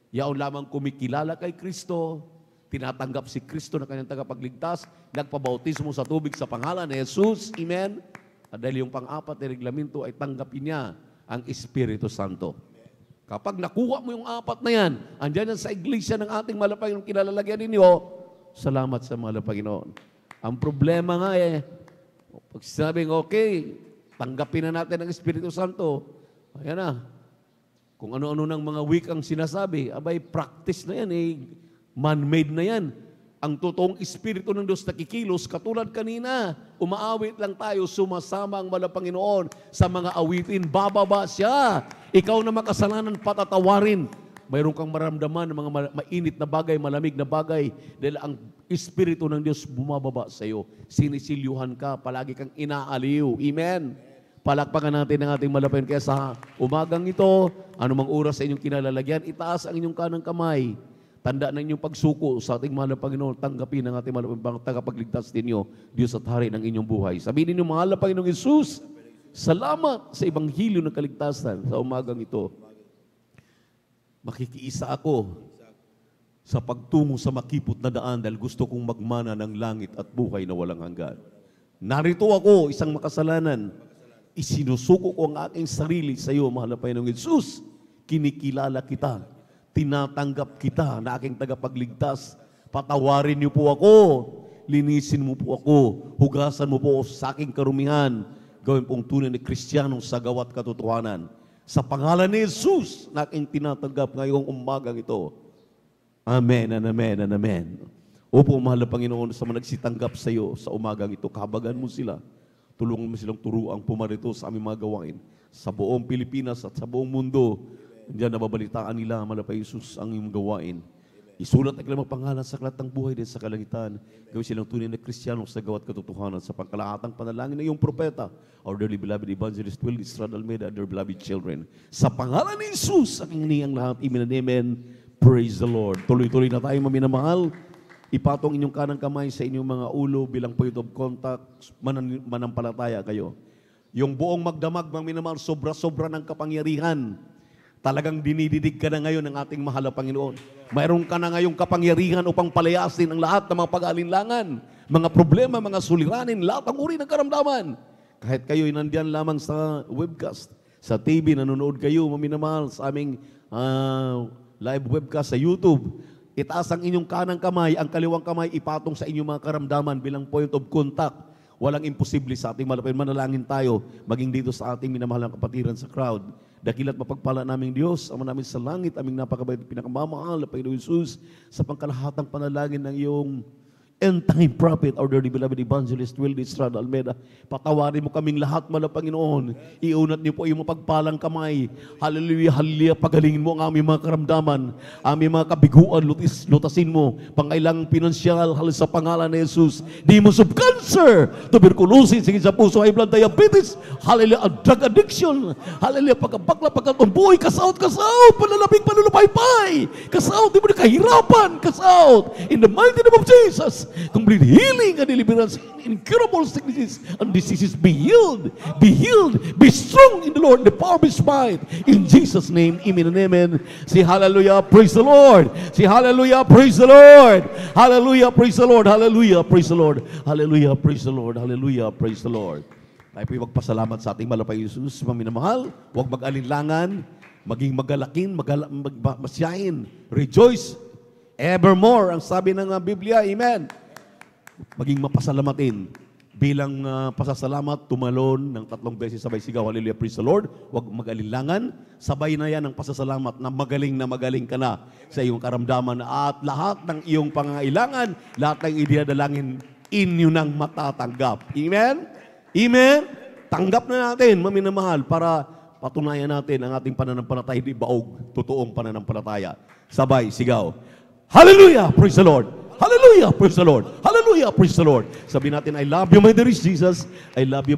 S5: Yaon lamang kumikilala kay Kristo, tinatanggap si Kristo na kanyang tagapagligtas, nagpabautismo sa tubig sa pangalan ni Jesus. Amen? At dahil yung pang-4 na reglamento ay tanggapin niya ang Espiritu Santo. Kapag nakuha mo yung 4 na yan, andyan yan sa iglesia ng ating mahal na Panginoon, kinalalagyan ninyo, salamat sa mahal na Panginoon. Ang problema nga pag sinabing, okay, tanggapin na natin ang Espiritu Santo, ayan na, kung ano-ano ng mga wikang sinasabi, abay, practice na yan, man-made na yan. Ang totoong Espiritu ng Diyos nakikilos, katulad kanina, umaawit lang tayo, sumasama ang mahal na Panginoon sa mga awitin, bababa siya. Ikaw na makasalanan, patatawarin. Mayroon kang maramdaman ng mga mainit na bagay, malamig na bagay, dahil ang Espiritu ng Diyos bumababa sa iyo. Sinisilyuhan ka, palagi kang inaaliw. Amen? Palakpakan natin ang ating malapain. Kaya sa umagang ito, anumang oras sa inyong kinalalagyan, itaas ang inyong kanang kamay. Tanda na inyong pagsuko sa ating mahal na Panginoon, tanggapin ang ating mahal na tagapagligtas ninyo, Diyos at Hari ng inyong buhay. Sabihin ninyo, mahal na Panginoong Jesus, salamat sa Ebanghelyo ng kaligtasan sa umagang ito. Makikiisa ako sa pagtungo sa makipot na daan dahil gusto kong magmana ng langit at buhay na walang hanggan. Narito ako, isang makasalanan. Isinusuko ko ang aking sarili sa iyo, mahal na Panginoong Jesus. Kinikilala kita. Tinatanggap kita na aking tagapagligtas. Patawarin niyo po ako. Linisin mo po ako. Hugasan mo po sa aking karumihan. Gawin pong tunay na Kristiyano sa gawat katotohanan. Sa pangalan ni Jesus na aking tinatanggap ngayong umagang ito. Amen and amen and amen. Opo, mahal na Panginoon, sa mga nagsitanggap sa iyo sa umagang ito, kahabagan mo sila. Tulungan mo silang turuang pumarito sa aming mga gawain. Sa buong Pilipinas at sa buong mundo, diyan nababalitaan nila, malapay Jesus, ang iyong gawain. Isulat ang kanilang pangalan sa aklat ng buhay din sa kalangitan. Gawin silang tunay na Kristiyano sa gawat katotohanan sa pangkalahatang panalangin ng iyong propeta, our dearly beloved evangelist Will Estrada Almeida and their beloved children. Sa pangalan ni Jesus, aking hinihang lahat. Amen and amen. Praise the Lord. Tuloy-tuloy na tayo, maminamahal. Ipatong inyong kanang kamay sa inyong mga ulo bilang point of contact. Manampalataya kayo. Yung buong magdamag, maminamahal, sobra-sobra ng kapangyarihan. Talagang dinididig ka na ngayon ng ating mahal na Panginoon. Mayroon ka na ngayong kapangyarihan upang palayasin ang lahat ng mga pag-alinlangan, mga problema, mga suliranin, lahat ng uri ng karamdaman. Kahit kayo'y nandiyan lamang sa webcast, sa TV, nanonood kayo, maminamahal, sa aming live webcast sa YouTube, itaas ang inyong kanang kamay, ang kaliwang kamay ipatong sa inyong mga karamdaman bilang point of contact. Walang imposible sa ating malapit. Manalangin tayo, maging dito sa ating minamahal na kapatiran sa crowd. Dakilat mapagpala naming Diyos, Ama namin sa langit, aming napakabait, pinakamamahal na Panginoon Jesus, sa pangkalahatang panalangin ng iyong end-time prophet, our dearly beloved evangelist, Will Estrada Almeida. Patawarin mo kaming lahat, mahal na Panginoon. Iunat niyo po yung mapagpalang kamay. Hallelujah, hallelujah. Pagalingin mo ang aming mga karamdaman, aming mga kabiguan, lutasin mo. Pangailangang pinansyal, halos sa pangalan ni Jesus. Demons of cancer, tuberculosis, sigit sa puso, high blood diabetes, hallelujah, drug addiction, hallelujah, pagkabakla, pagkatumbuhay, kasaut, panlalabing, panlulupaypay, kasaut, di mo na kahirapan, kasaut, in the mighty name of Jesus. Complete healing and deliverance, incurable sicknesses and diseases be healed, be strong in the Lord, the power of His might. In Jesus' name, amen and amen. Say hallelujah, praise the Lord. Say hallelujah, praise the Lord. Hallelujah, praise the Lord. Hallelujah, praise the Lord. Hallelujah, praise the Lord. Hallelujah, praise the Lord. Tayo po'y magpasalamat sa ating malapay Jesus, maminamahal. Huwag mag-alinlangan, maging magalakin, masyain. Rejoice evermore, ang sabi ng Biblia, amen. Maging mapasalamatin. Bilang pasasalamat, tumalon ng 3 beses sabay sigaw, hallelujah, praise the Lord. Huwag mag-alinlangan. Sabay na yan ang pasasalamat na magaling ka na sa iyong karamdaman at lahat ng iyong pangangailangan, lahat ng idinadalangin, inyo nang matatanggap. Amen? Amen? Tanggap na natin, maminamahal, para patunayan natin ang ating pananampalataya di baog, totoong pananampalataya. Sabay, sigaw. Hallelujah! Praise the Lord! Hallelujah! Praise the Lord! Hallelujah! Praise the Lord! Sabi natin, I love you, my dearest Jesus. I love you, my